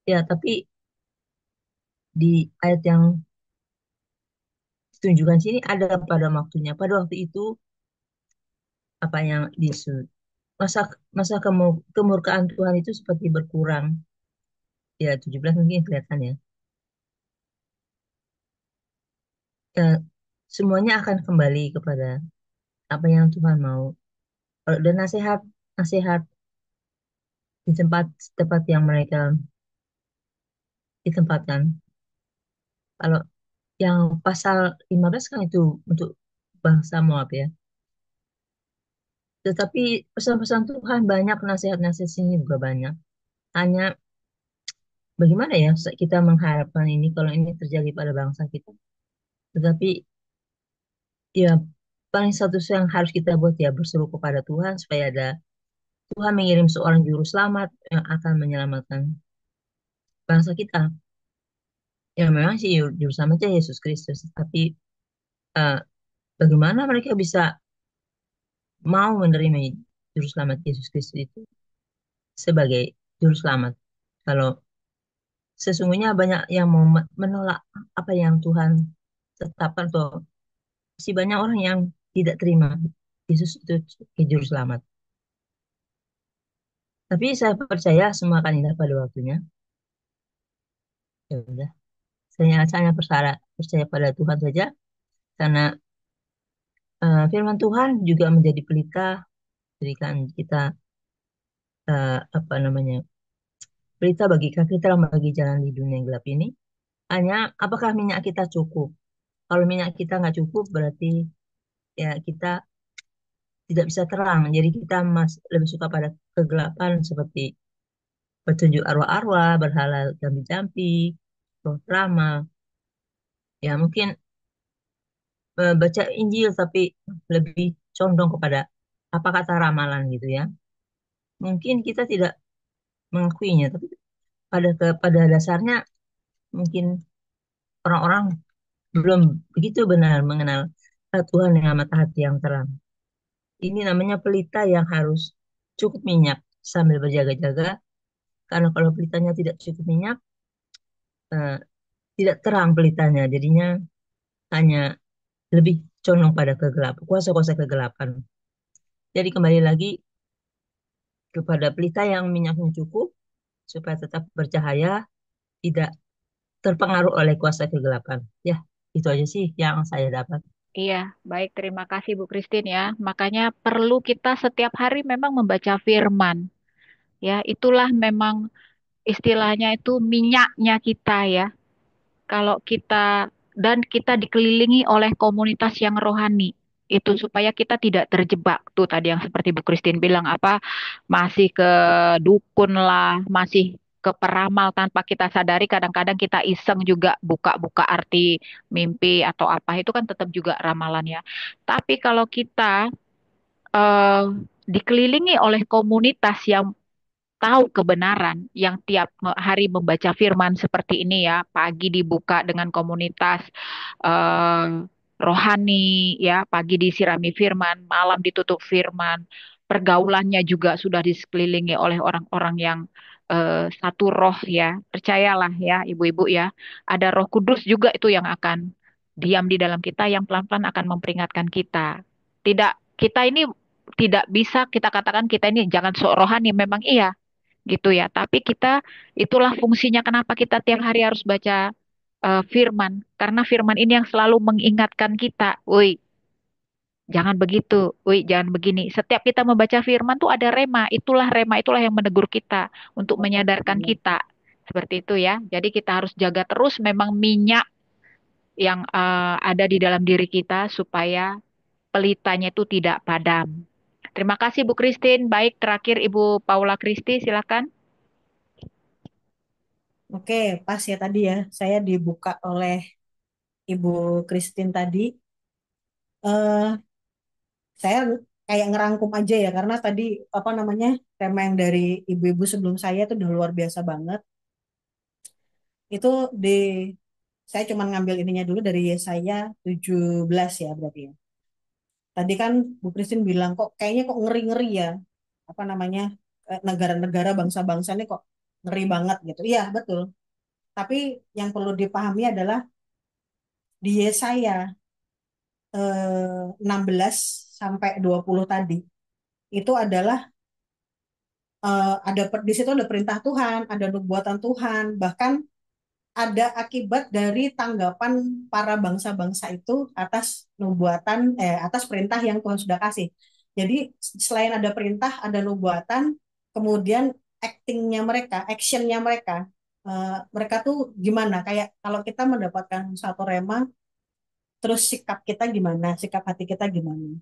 Ya, tapi di ayat yang ditunjukkan sini ada pada waktunya. Pada waktu itu apa yang disebut masa masa kemurkaan Tuhan itu seperti berkurang. Ya, 17 mungkin kelihatan ya. semuanya akan kembali kepada apa yang Tuhan mau. Kalau ada nasihat, nasihat di tempat yang mereka ditempatkan. Kalau yang pasal 15 kan itu untuk bangsa Moab ya. Tetapi pesan-pesan Tuhan banyak, nasihat-nasihat sini juga banyak. Hanya bagaimana ya kita mengharapkan ini kalau ini terjadi pada bangsa kita. Tetapi ya paling satu yang harus kita buat ya berseru kepada Tuhan supaya ada Tuhan mengirim seorang juru selamat yang akan menyelamatkan bangsa kita. Ya memang sih juru selamatnya Yesus Kristus. Tapi eh, bagaimana mereka bisa mau menerima juru selamat Yesus Kristus itu sebagai juru selamat? Kalau sesungguhnya banyak yang mau menolak apa yang Tuhan tetapkan tuh. Masih banyak orang yang tidak terima Yesus itu sebagai juru selamat. Tapi saya percaya semua akan indah pada waktunya. Ya udah, saya percaya pada Tuhan saja karena firman Tuhan juga menjadi pelita berikan kita apa namanya pelita bagi kaki terang bagi jalan di dunia yang gelap ini. Hanya apakah minyak kita cukup? Kalau minyak kita nggak cukup berarti ya kita tidak bisa terang. Jadi kita lebih suka pada kegelapan seperti petunjuk arwah-arwah, berhala jampi-jampi, roh ramal. Ya mungkin baca Injil tapi lebih condong kepada apa kata ramalan gitu ya. Mungkin kita tidak mengakuinya, tapi pada dasarnya mungkin orang-orang belum begitu benar mengenal Tuhan yang mata hati yang terang. Ini namanya pelita yang harus cukup minyak sambil berjaga-jaga, karena kalau pelitanya tidak cukup minyak, eh, tidak terang pelitanya, jadinya hanya lebih condong pada kegelapan, kuasa-kuasa kegelapan. Jadi kembali lagi kepada pelita yang minyaknya cukup supaya tetap bercahaya, tidak terpengaruh oleh kuasa kegelapan. Ya, itu aja sih yang saya dapat. Iya, baik. Terima kasih Bu Christine ya. Makanya perlu kita setiap hari memang membaca firman. Ya, itulah memang istilahnya itu minyaknya kita ya. Kalau kita dan kita dikelilingi oleh komunitas yang rohani itu supaya kita tidak terjebak tuh tadi yang seperti Bu Christine bilang apa masih ke dukun lah, masih ke peramal tanpa kita sadari kadang-kadang kita iseng juga buka-buka arti mimpi atau apa itu kan tetap juga ramalan ya. Tapi kalau kita eh, dikelilingi oleh komunitas yang tahu kebenaran yang tiap hari membaca firman seperti ini ya, pagi dibuka dengan komunitas eh, rohani ya, pagi disirami firman, malam ditutup firman, pergaulannya juga sudah disekelilingi oleh orang-orang yang satu roh ya, percayalah ya ibu-ibu ya, ada Roh Kudus juga itu yang akan diam di dalam kita yang pelan-pelan akan memperingatkan kita. Tidak, kita ini tidak bisa kita katakan kita ini jangan sok rohani, memang iya gitu ya. Tapi kita itulah fungsinya kenapa kita tiap hari harus baca firman. Karena firman ini yang selalu mengingatkan kita, woi, jangan begitu, woi, jangan begini. Setiap kita membaca firman tuh ada rema, itulah yang menegur kita untuk menyadarkan kita. Seperti itu ya. Jadi kita harus jaga terus memang minyak yang ada di dalam diri kita supaya pelitanya itu tidak padam. Terima kasih Bu Christine. Baik, terakhir Ibu Paula Kristi, silakan. Oke, pas ya tadi ya. Saya dibuka oleh Ibu Christine tadi. eh saya kayak ngerangkum aja ya, karena tadi apa namanya tema yang dari ibu-ibu sebelum saya itu udah luar biasa banget. Itu di saya cuma ngambil ininya dulu dari Yesaya 17 ya berarti ya. Tadi kan Bu Christine bilang kok kayaknya kok ngeri-ngeri ya. Apa namanya? Negara-negara bangsa-bangsa ini kok ngeri banget gitu. Iya, betul. Tapi yang perlu dipahami adalah di Yesaya 16 sampai 20 tadi itu adalah ada di situ ada perintah Tuhan, ada nubuatan Tuhan, bahkan ada akibat dari tanggapan para bangsa-bangsa itu atas perintah yang Tuhan sudah kasih. Jadi selain ada perintah, ada nubuatan, kemudian actionnya mereka, mereka tuh gimana? Kayak kalau kita mendapatkan satu rema, terus sikap kita gimana? Sikap hati kita gimana?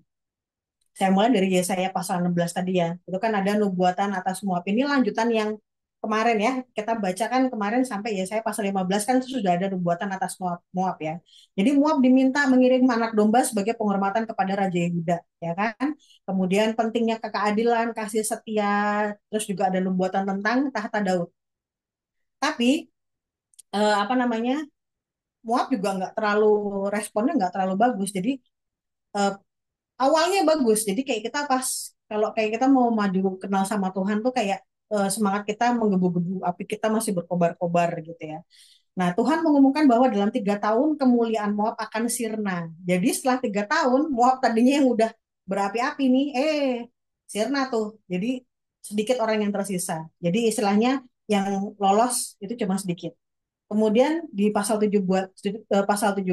Saya mulai dari Yesaya pasal 16 tadi ya. Itu kan ada nubuatan atas Moab. Ini lanjutan yang kemarin ya. Kita baca kan kemarin sampai Yesaya pasal 15 kan sudah ada nubuatan atas Moab ya. Jadi Moab diminta mengirim anak domba sebagai penghormatan kepada Raja Yehuda, ya kan? Kemudian pentingnya keadilan, kasih setia, terus juga ada nubuatan tentang tahta Daud. Tapi apa namanya? Moab juga nggak terlalu responnya nggak terlalu bagus. Jadi eh, awalnya bagus. Jadi kayak kita pas kalau kayak kita mau maju kenal sama Tuhan tuh kayak semangat kita menggebu-gebu, api kita masih berkobar-kobar gitu ya. Nah, Tuhan mengumumkan bahwa dalam 3 tahun kemuliaan Moab akan sirna. Jadi setelah 3 tahun, Moab tadinya yang udah berapi-api nih, sirna tuh. Jadi sedikit orang yang tersisa. Jadi istilahnya yang lolos itu cuma sedikit. Kemudian di pasal 17,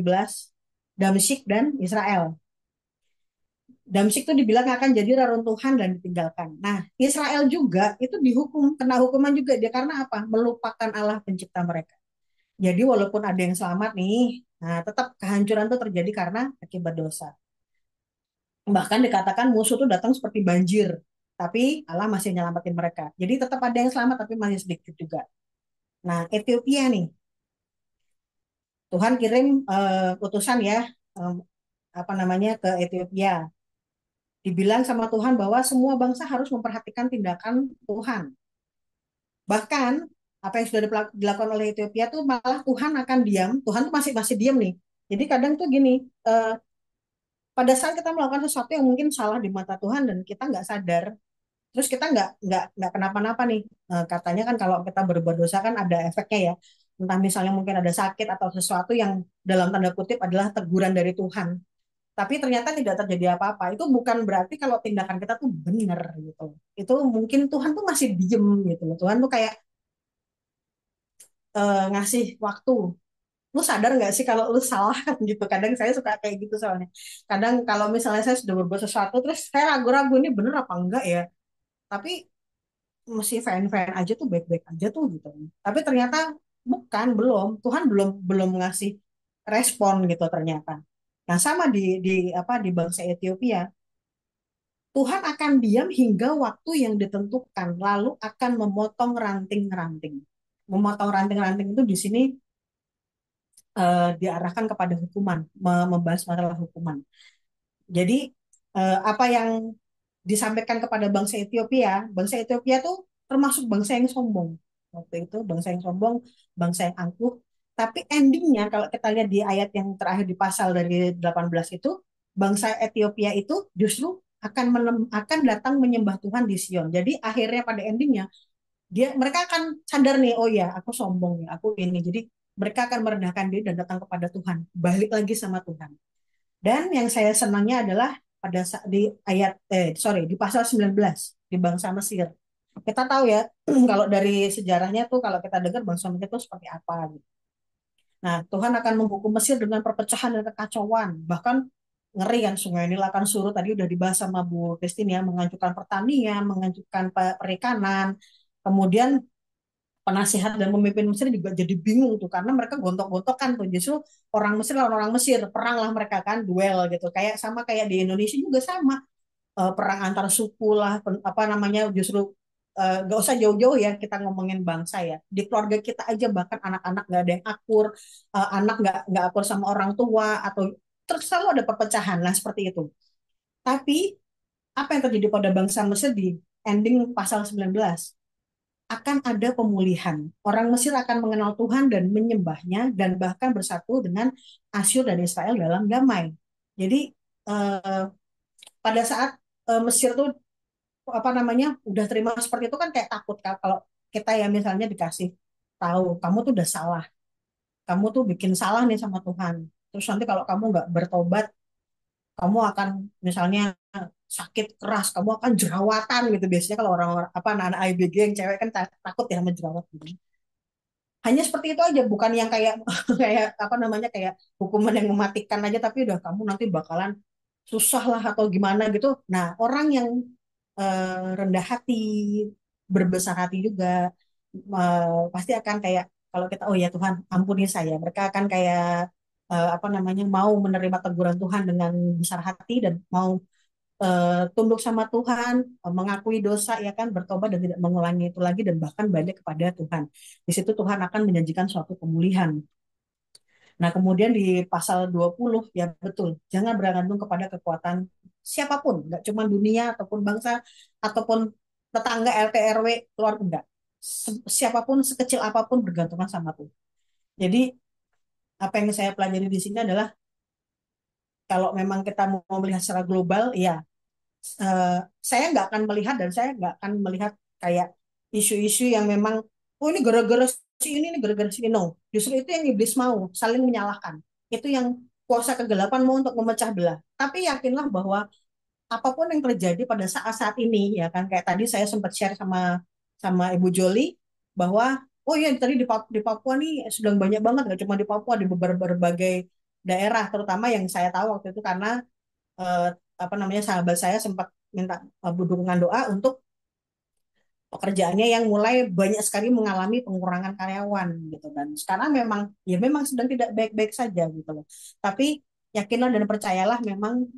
Damsyik dan Israel. Damsyik itu dibilang akan jadi reruntuhan dan ditinggalkan. Nah, Israel juga itu kena hukuman juga dia karena apa? Melupakan Allah pencipta mereka. Jadi walaupun ada yang selamat nih, nah tetap kehancuran itu terjadi karena akibat dosa. Bahkan dikatakan musuh itu datang seperti banjir, tapi Allah masih nyelamatin mereka. Jadi tetap ada yang selamat tapi masih sedikit juga. Nah, Ethiopia nih, Tuhan kirim utusan ya, apa namanya ke Ethiopia. Dibilang sama Tuhan bahwa semua bangsa harus memperhatikan tindakan Tuhan. Bahkan apa yang sudah dilakukan oleh Ethiopia tuh malah Tuhan akan diam. Tuhan tuh masih masih diam nih. Jadi kadang tuh gini, eh, pada saat kita melakukan sesuatu yang mungkin salah di mata Tuhan dan kita nggak sadar, terus kita nggak kenapa-napa nih. Katanya kan kalau kita berbuat dosa kan ada efeknya ya. Entah misalnya mungkin ada sakit atau sesuatu yang dalam tanda kutip adalah teguran dari Tuhan. Tapi ternyata tidak terjadi apa-apa. Itu bukan berarti kalau tindakan kita tuh benar gitu. Itu mungkin Tuhan tuh masih diem gitu loh. Tuhan tuh kayak ngasih waktu. Lu sadar nggak sih kalau lu salah gitu? Kadang saya suka kayak gitu soalnya. Kadang kalau misalnya saya sudah berbuat sesuatu, terus saya ragu-ragu ini bener apa enggak ya? Tapi masih fine-fine aja tuh, baik-baik aja tuh gitu. Tapi ternyata bukan, belum. Tuhan belum belum ngasih respon gitu ternyata. Nah sama di bangsa Ethiopia, Tuhan akan diam hingga waktu yang ditentukan, lalu akan memotong ranting-ranting. Memotong ranting-ranting itu di sini diarahkan kepada hukuman, membahas masalah hukuman. Jadi apa yang disampaikan kepada bangsa Ethiopia tuh termasuk bangsa yang sombong. Waktu itu bangsa yang sombong, bangsa yang angkuh. Tapi endingnya kalau kita lihat di ayat yang terakhir di pasal dari 18 itu, bangsa Ethiopia itu justru akan datang menyembah Tuhan di Sion. Jadi akhirnya pada endingnya mereka akan sadar nih, oh ya aku sombong ya, aku ini. Jadi mereka akan merendahkan diri dan datang kepada Tuhan, balik lagi sama Tuhan. Dan yang saya senangnya adalah pada di di pasal 19 di bangsa Mesir. Kita tahu ya kalau dari sejarahnya tuh kalau kita dengar bangsa Mesir itu seperti apa gitu. Nah, Tuhan akan menghukum Mesir dengan perpecahan dan kekacauan. Bahkan ngeri kan Sungai Nil akan surut tadi udah dibahas sama Bu Christine ya, menghancurkan pertanian, menghancurkan perikanan. Kemudian penasihat dan pemimpin Mesir juga jadi bingung tuh karena mereka gontok-gontokan tuh justru orang Mesir lawan orang Mesir perang lah mereka kan duel gitu kayak sama kayak di Indonesia juga sama. Perang antar suku lah apa namanya justru gak usah jauh-jauh ya kita ngomongin bangsa ya di keluarga kita aja bahkan anak-anak gak ada yang akur, anak nggak akur sama orang tua atau terus selalu ada perpecahan lah seperti itu. Tapi apa yang terjadi pada bangsa Mesir di ending pasal 19 akan ada pemulihan. Orang Mesir akan mengenal Tuhan dan menyembahnya dan bahkan bersatu dengan Asyur dan Israel dalam damai. Jadi eh, pada saat Mesir tuh apa namanya udah terima seperti itu kan kayak takut kan kalau kita ya misalnya dikasih tahu kamu tuh udah salah, kamu tuh bikin salah nih sama Tuhan. Terus nanti kalau kamu nggak bertobat, kamu akan misalnya sakit keras, kamu akan jerawatan gitu. Biasanya kalau orang apa anak-anak IBG yang cewek kan takut ya sama jerawat gitu. Hanya seperti itu aja, bukan yang kayak kayak apa namanya, kayak hukuman yang mematikan aja, tapi udah kamu nanti bakalan susah lah atau gimana gitu. Nah, orang yang rendah hati, berbesar hati juga, pasti akan kayak, kalau kita, oh ya Tuhan ampuni saya, mereka akan kayak apa namanya, mau menerima teguran Tuhan dengan besar hati dan mau tunduk sama Tuhan, mengakui dosa ya kan, bertobat dan tidak mengulangi itu lagi, dan bahkan balik kepada Tuhan. Di situ Tuhan akan menjanjikan suatu pemulihan. Nah, kemudian di pasal 20 ya betul, jangan bergantung kepada kekuatan siapapun, nggak cuma dunia ataupun bangsa ataupun tetangga, RT RW, keluarga, enggak. Siapapun, sekecil apapun, bergantungan sama Tuhan. Jadi apa yang saya pelajari di sini adalah, kalau memang kita mau melihat secara global, ya eh, saya nggak akan melihat, dan saya nggak akan melihat kayak isu-isu yang memang, oh ini gara-gara si ini gara-gara si ini. No, justru itu yang iblis mau, saling menyalahkan. Itu yang kuasa kegelapan mau untuk memecah belah. Tapi yakinlah bahwa apapun yang terjadi pada saat-saat ini, ya kan, kayak tadi saya sempat share sama sama Ibu Joli bahwa, oh iya tadi di Papua nih sedang banyak banget, nggak cuma di Papua, di berbagai daerah, terutama yang saya tahu waktu itu karena eh, apa namanya, sahabat saya sempat minta dukungan doa untuk pekerjaannya yang mulai banyak sekali mengalami pengurangan karyawan gitu, dan sekarang memang ya memang sedang tidak baik-baik saja gitu loh. Tapi yakinlah dan percayalah, memang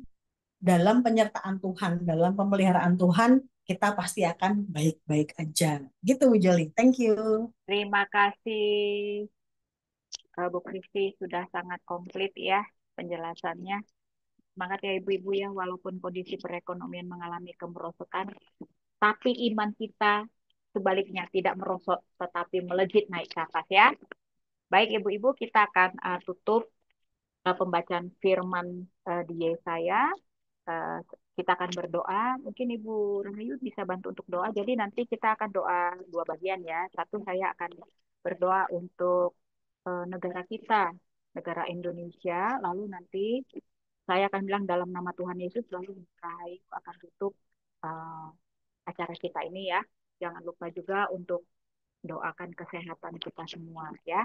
dalam penyertaan Tuhan, dalam pemeliharaan Tuhan, kita pasti akan baik-baik aja. Gitu, Bu Joli. Thank you. Terima kasih Bu Kristi, sudah sangat komplit ya penjelasannya. Semangat ya ibu-ibu ya, walaupun kondisi perekonomian mengalami kemerosotan, tapi iman kita sebaliknya tidak merosot, tetapi melejit naik ke atas ya. Baik ibu-ibu, kita akan tutup pembacaan firman di Yesaya. Eh, kita akan berdoa. Mungkin Ibu Rahayu bisa bantu untuk doa. Jadi nanti kita akan doa dua bagian ya. Satu, saya akan berdoa untuk negara kita, negara Indonesia. Lalu nanti saya akan bilang dalam nama Tuhan Yesus, lalu Rahayu akan tutup eh, acara kita ini ya. Jangan lupa juga untuk doakan kesehatan kita semua ya.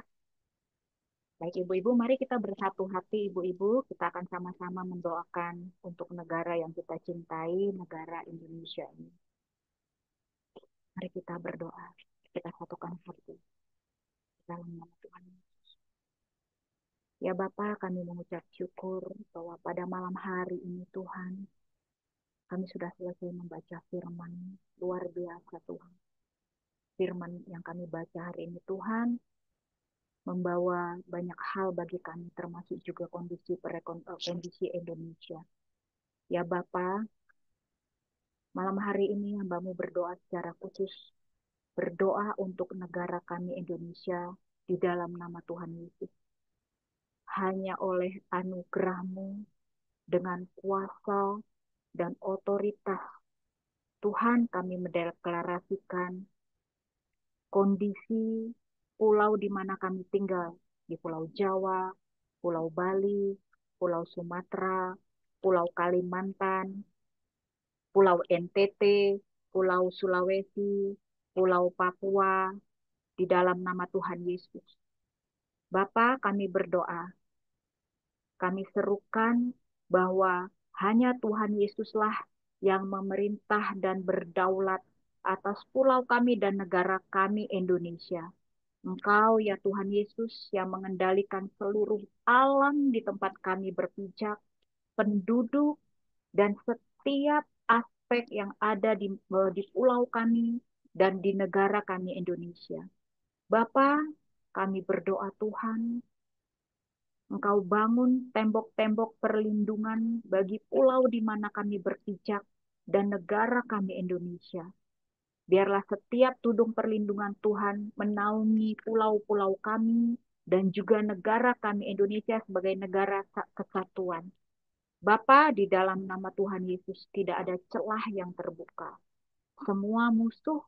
Baik ibu-ibu, mari kita bersatu hati ibu-ibu. Kita akan sama-sama mendoakan untuk negara yang kita cintai, negara Indonesia ini. Mari kita berdoa. Kita satukan hati dalam nama Tuhan. Ya Bapa, kami mengucap syukur bahwa pada malam hari ini Tuhan, kami sudah selesai membaca firman luar biasa Tuhan. Firman yang kami baca hari ini Tuhan, membawa banyak hal bagi kami, termasuk juga kondisi Indonesia. Ya Bapa, malam hari ini hambamu berdoa secara khusus, berdoa untuk negara kami Indonesia di dalam nama Tuhan Yesus. Hanya oleh anugerah-Mu dengan kuasa dan otoritas Tuhan, kami mendeklarasikan kondisi pulau di mana kami tinggal, di Pulau Jawa, Pulau Bali, Pulau Sumatera, Pulau Kalimantan, Pulau NTT, Pulau Sulawesi, Pulau Papua, di dalam nama Tuhan Yesus. Bapa, kami berdoa, kami serukan bahwa hanya Tuhan Yesuslah yang memerintah dan berdaulat atas pulau kami dan negara kami Indonesia. Engkau ya Tuhan Yesus yang mengendalikan seluruh alam di tempat kami berpijak, penduduk, dan setiap aspek yang ada di pulau kami dan di negara kami Indonesia. Bapa, kami berdoa Tuhan, Engkau bangun tembok-tembok perlindungan bagi pulau di mana kami berpijak dan negara kami Indonesia. Biarlah setiap tudung perlindungan Tuhan menaungi pulau-pulau kami dan juga negara kami Indonesia sebagai negara kesatuan. Bapa, di dalam nama Tuhan Yesus tidak ada celah yang terbuka. Semua musuh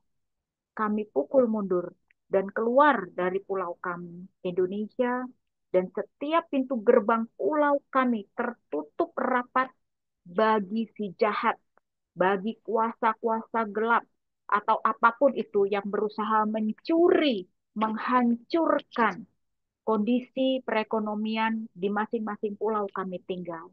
kami pukul mundur dan keluar dari pulau kami Indonesia, dan setiap pintu gerbang pulau kami tertutup rapat bagi si jahat, bagi kuasa-kuasa gelap, atau apapun itu yang berusaha mencuri, menghancurkan kondisi perekonomian di masing-masing pulau kami tinggal.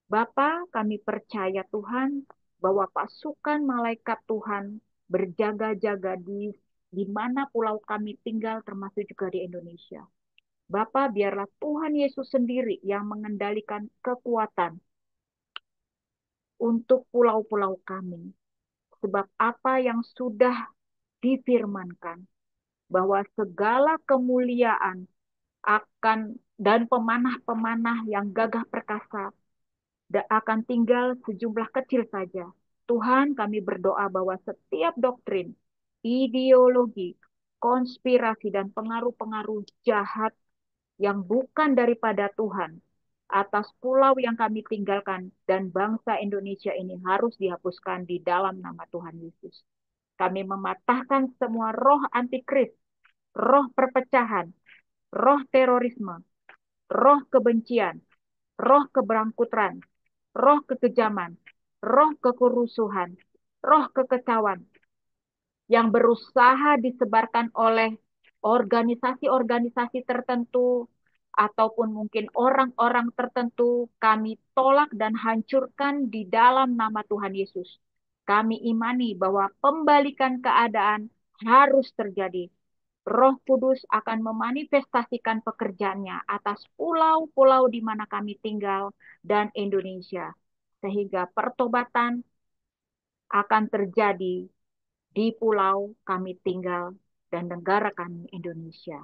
Bapa, kami percaya Tuhan bahwa pasukan malaikat Tuhan berjaga-jaga di mana pulau kami tinggal termasuk juga di Indonesia. Bapa, biarlah Tuhan Yesus sendiri yang mengendalikan kekuatan untuk pulau-pulau kami. Sebab apa yang sudah difirmankan, bahwa segala kemuliaan akan dan pemanah-pemanah yang gagah perkasa akan tinggal sejumlah kecil saja. Tuhan, kami berdoa bahwa setiap doktrin, ideologi, konspirasi, dan pengaruh-pengaruh jahat yang bukan daripada Tuhan atas pulau yang kami tinggalkan dan bangsa Indonesia ini harus dihapuskan di dalam nama Tuhan Yesus. Kami mematahkan semua roh antikris, roh perpecahan, roh terorisme, roh kebencian, roh keberangkutan, roh kekejaman, roh kekurusuhan, roh kekecauan yang berusaha disebarkan oleh organisasi-organisasi tertentu ataupun mungkin orang-orang tertentu, kami tolak dan hancurkan di dalam nama Tuhan Yesus. Kami imani bahwa pembalikan keadaan harus terjadi. Roh Kudus akan memanifestasikan pekerjaannya atas pulau-pulau di mana kami tinggal dan Indonesia. Sehingga pertobatan akan terjadi di pulau kami tinggal dan negara kami Indonesia.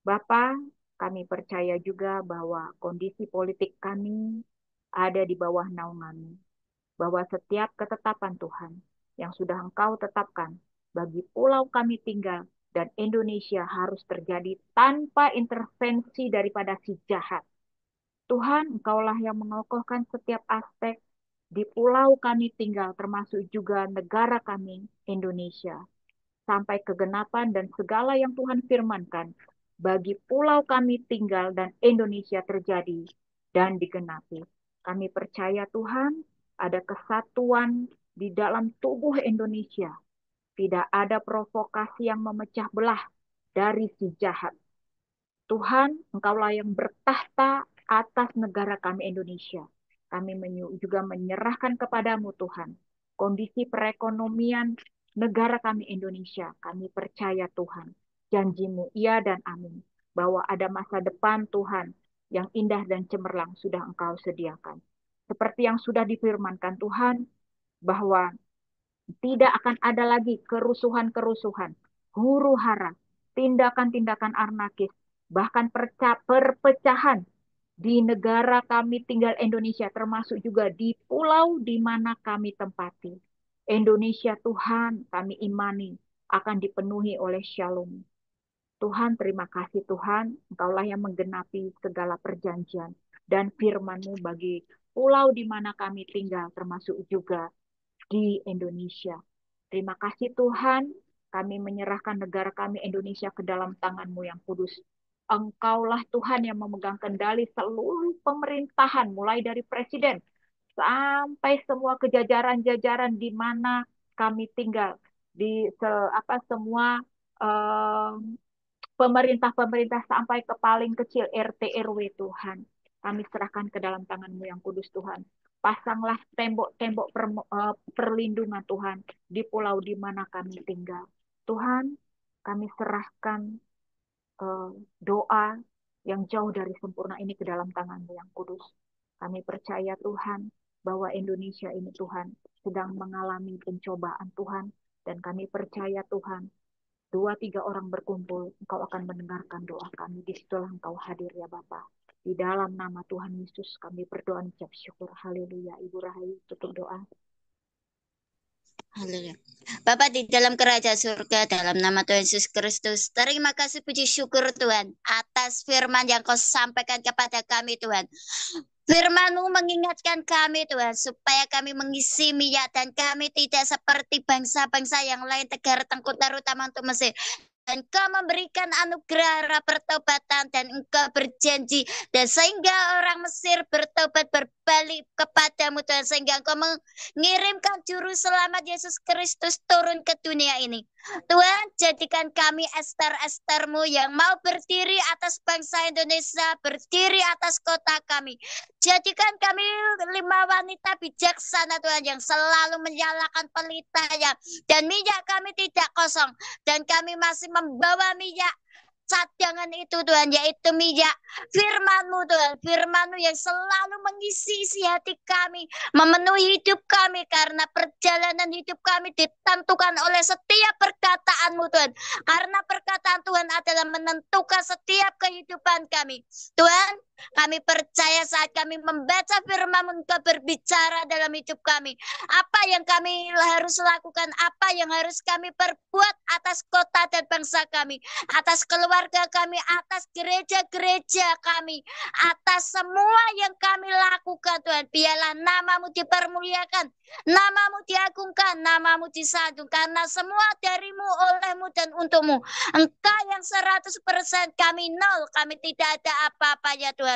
Bapa, kami percaya juga bahwa kondisi politik kami ada di bawah naungan-Mu. Bahwa setiap ketetapan Tuhan yang sudah Engkau tetapkan bagi pulau kami tinggal dan Indonesia harus terjadi tanpa intervensi daripada si jahat. Tuhan, Engkaulah yang mengokohkan setiap aspek di pulau kami tinggal, termasuk juga negara kami, Indonesia. Sampai kegenapan dan segala yang Tuhan firmankan bagi pulau kami tinggal dan Indonesia terjadi dan digenapi. Kami percaya Tuhan, ada kesatuan di dalam tubuh Indonesia. Tidak ada provokasi yang memecah belah dari si jahat. Tuhan, Engkaulah yang bertahta atas negara kami Indonesia. Kami juga menyerahkan kepadamu Tuhan. Kondisi perekonomian negara kami Indonesia. Kami percaya Tuhan. Janjimu iya dan amin. Bahwa ada masa depan Tuhan yang indah dan cemerlang sudah Engkau sediakan. Seperti yang sudah difirmankan Tuhan, bahwa tidak akan ada lagi kerusuhan-kerusuhan, huru-hara, tindakan-tindakan anarkis, bahkan perpecahan di negara kami tinggal Indonesia, termasuk juga di pulau di mana kami tempati. Indonesia Tuhan, kami imani akan dipenuhi oleh shalom. Tuhan, terima kasih Tuhan, Engkaulah yang menggenapi segala perjanjian dan firman-Mu bagi pulau di mana kami tinggal, termasuk juga di Indonesia. Terima kasih Tuhan, kami menyerahkan negara kami Indonesia ke dalam tangan-Mu yang kudus. Engkaulah Tuhan yang memegang kendali seluruh pemerintahan, mulai dari presiden sampai semua kejajaran-jajaran di mana kami tinggal, di semua pemerintah-pemerintah sampai ke paling kecil RT RW Tuhan. Kami serahkan ke dalam tangan-Mu yang kudus Tuhan. Pasanglah tembok-tembok perlindungan Tuhan di pulau di mana kami tinggal. Tuhan, kami serahkan doa yang jauh dari sempurna ini ke dalam tangan-Mu yang kudus. Kami percaya Tuhan bahwa Indonesia ini Tuhan sedang mengalami pencobaan Tuhan. Dan kami percaya Tuhan, 2-3 orang berkumpul, Engkau akan mendengarkan doa kami. Disitulah Engkau hadir ya Bapa. Di dalam nama Tuhan Yesus kami berdoa mengucap syukur. Haleluya. Ibu Rahayu tutup doa. Haleluya. Bapa di dalam kerajaan surga, dalam nama Tuhan Yesus Kristus, terima kasih puji syukur Tuhan atas firman yang Kau sampaikan kepada kami Tuhan. Firman-Mu mengingatkan kami Tuhan, supaya kami mengisi minyak dan kami tidak seperti bangsa-bangsa yang lain, negara tengkut terutama untuk Mesir. Dan Engkau memberikan anugerah pertobatan dan Engkau berjanji, dan sehingga orang Mesir bertobat kembali kepadamu Tuhan, sehingga Engkau mengirimkan Juru Selamat Yesus Kristus turun ke dunia ini. Tuhan, jadikan kami Ester-Estermu yang mau berdiri atas bangsa Indonesia, berdiri atas kota kami. Jadikan kami 5 wanita bijaksana Tuhan, yang selalu menyalakan pelitanya, dan minyak kami tidak kosong, dan kami masih membawa minyak cadangan itu Tuhan, yaitu minyak firman-Mu Tuhan, firman-Mu yang selalu mengisi isi hati kami, memenuhi hidup kami, karena perjalanan hidup kami ditentukan oleh setiap perkataan-Mu Tuhan, karena perkataan Tuhan adalah menentukan setiap kehidupan kami. Tuhan, kami percaya saat kami membaca firman-Mu, Engkau berbicara dalam hidup kami. Apa yang kami harus lakukan, apa yang harus kami perbuat atas kota dan bangsa kami, atas keluarga kami, atas gereja-gereja kami, atas semua yang kami lakukan Tuhan. Biarlah nama-Mu dipermuliakan, nama-Mu diagungkan, nama-Mu disanjung, karena semua dari-Mu, oleh-Mu, dan untuk-Mu. Engkau yang 100%, kami nol, kami tidak ada apa-apanya Tuhan.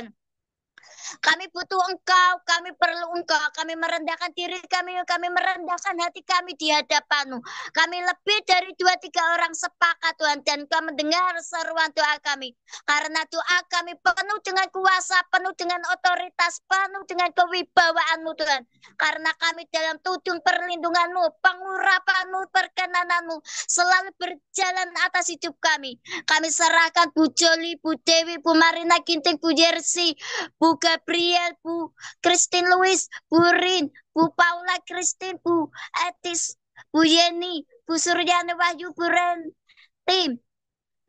Kami butuh Engkau, kami perlu Engkau, kami merendahkan diri kami merendahkan hati kami di hadapan-Mu. Kami lebih dari 2-3 orang sepakat Tuhan, dan Engkau mendengar seruan doa kami. Karena doa kami penuh dengan kuasa, penuh dengan otoritas, penuh dengan kewibawaan-Mu Tuhan. Karena kami dalam tudung perlindungan-Mu, pengurapan-Mu, perkenanan-Mu selalu berjalan atas hidup kami. Kami serahkan Bu Joli, Bu Dewi, Bu Marina Ginting, Bu Yersi, Bu Gabriel, Bu Christine Louis, Bu Rin, Bu Paula Christine, Bu Etis, Bu Yeni, Bu Suryani Wahyu, Bu Ren Tim,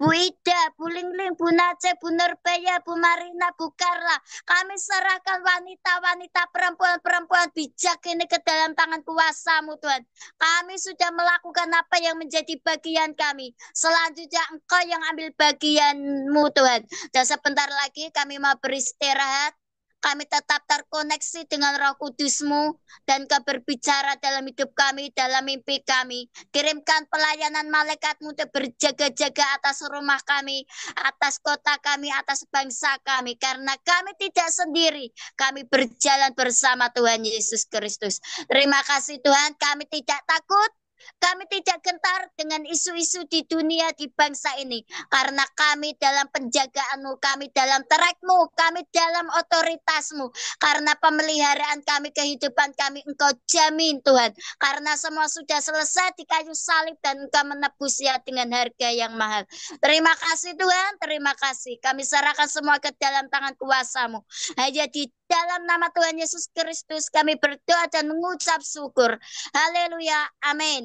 Bu Ida, Bu Lingling, Bu Nace, Bu Nurbaya, Bu Marina, Bu Karla. Kami serahkan wanita-wanita, perempuan-perempuan bijak ini ke dalam tangan kuasa-Mu Tuhan. Kami sudah melakukan apa yang menjadi bagian kami. Selanjutnya Engkau yang ambil bagian-Mu Tuhan. Dan sebentar lagi kami mau beristirahat. Kami tetap terkoneksi dengan Roh Kudus-Mu, dan Kau berbicara dalam hidup kami, dalam mimpi kami. Kirimkan pelayanan malaikat-Mu untuk berjaga-jaga atas rumah kami, atas kota kami, atas bangsa kami. Karena kami tidak sendiri, kami berjalan bersama Tuhan Yesus Kristus. Terima kasih Tuhan, kami tidak takut, kami tidak gentar dengan isu-isu di dunia, di bangsa ini. Karena kami dalam penjagaan-Mu, kami dalam track-Mu, kami dalam otoritas-Mu. Karena pemeliharaan kami, kehidupan kami Engkau jamin Tuhan. Karena semua sudah selesai di kayu salib, dan Engkau menebusnya dengan harga yang mahal. Terima kasih Tuhan, terima kasih. Kami serahkan semua ke dalam tangan kuasa-Mu. Hanya di dalam nama Tuhan Yesus Kristus kami berdoa dan mengucap syukur. Haleluya, amin.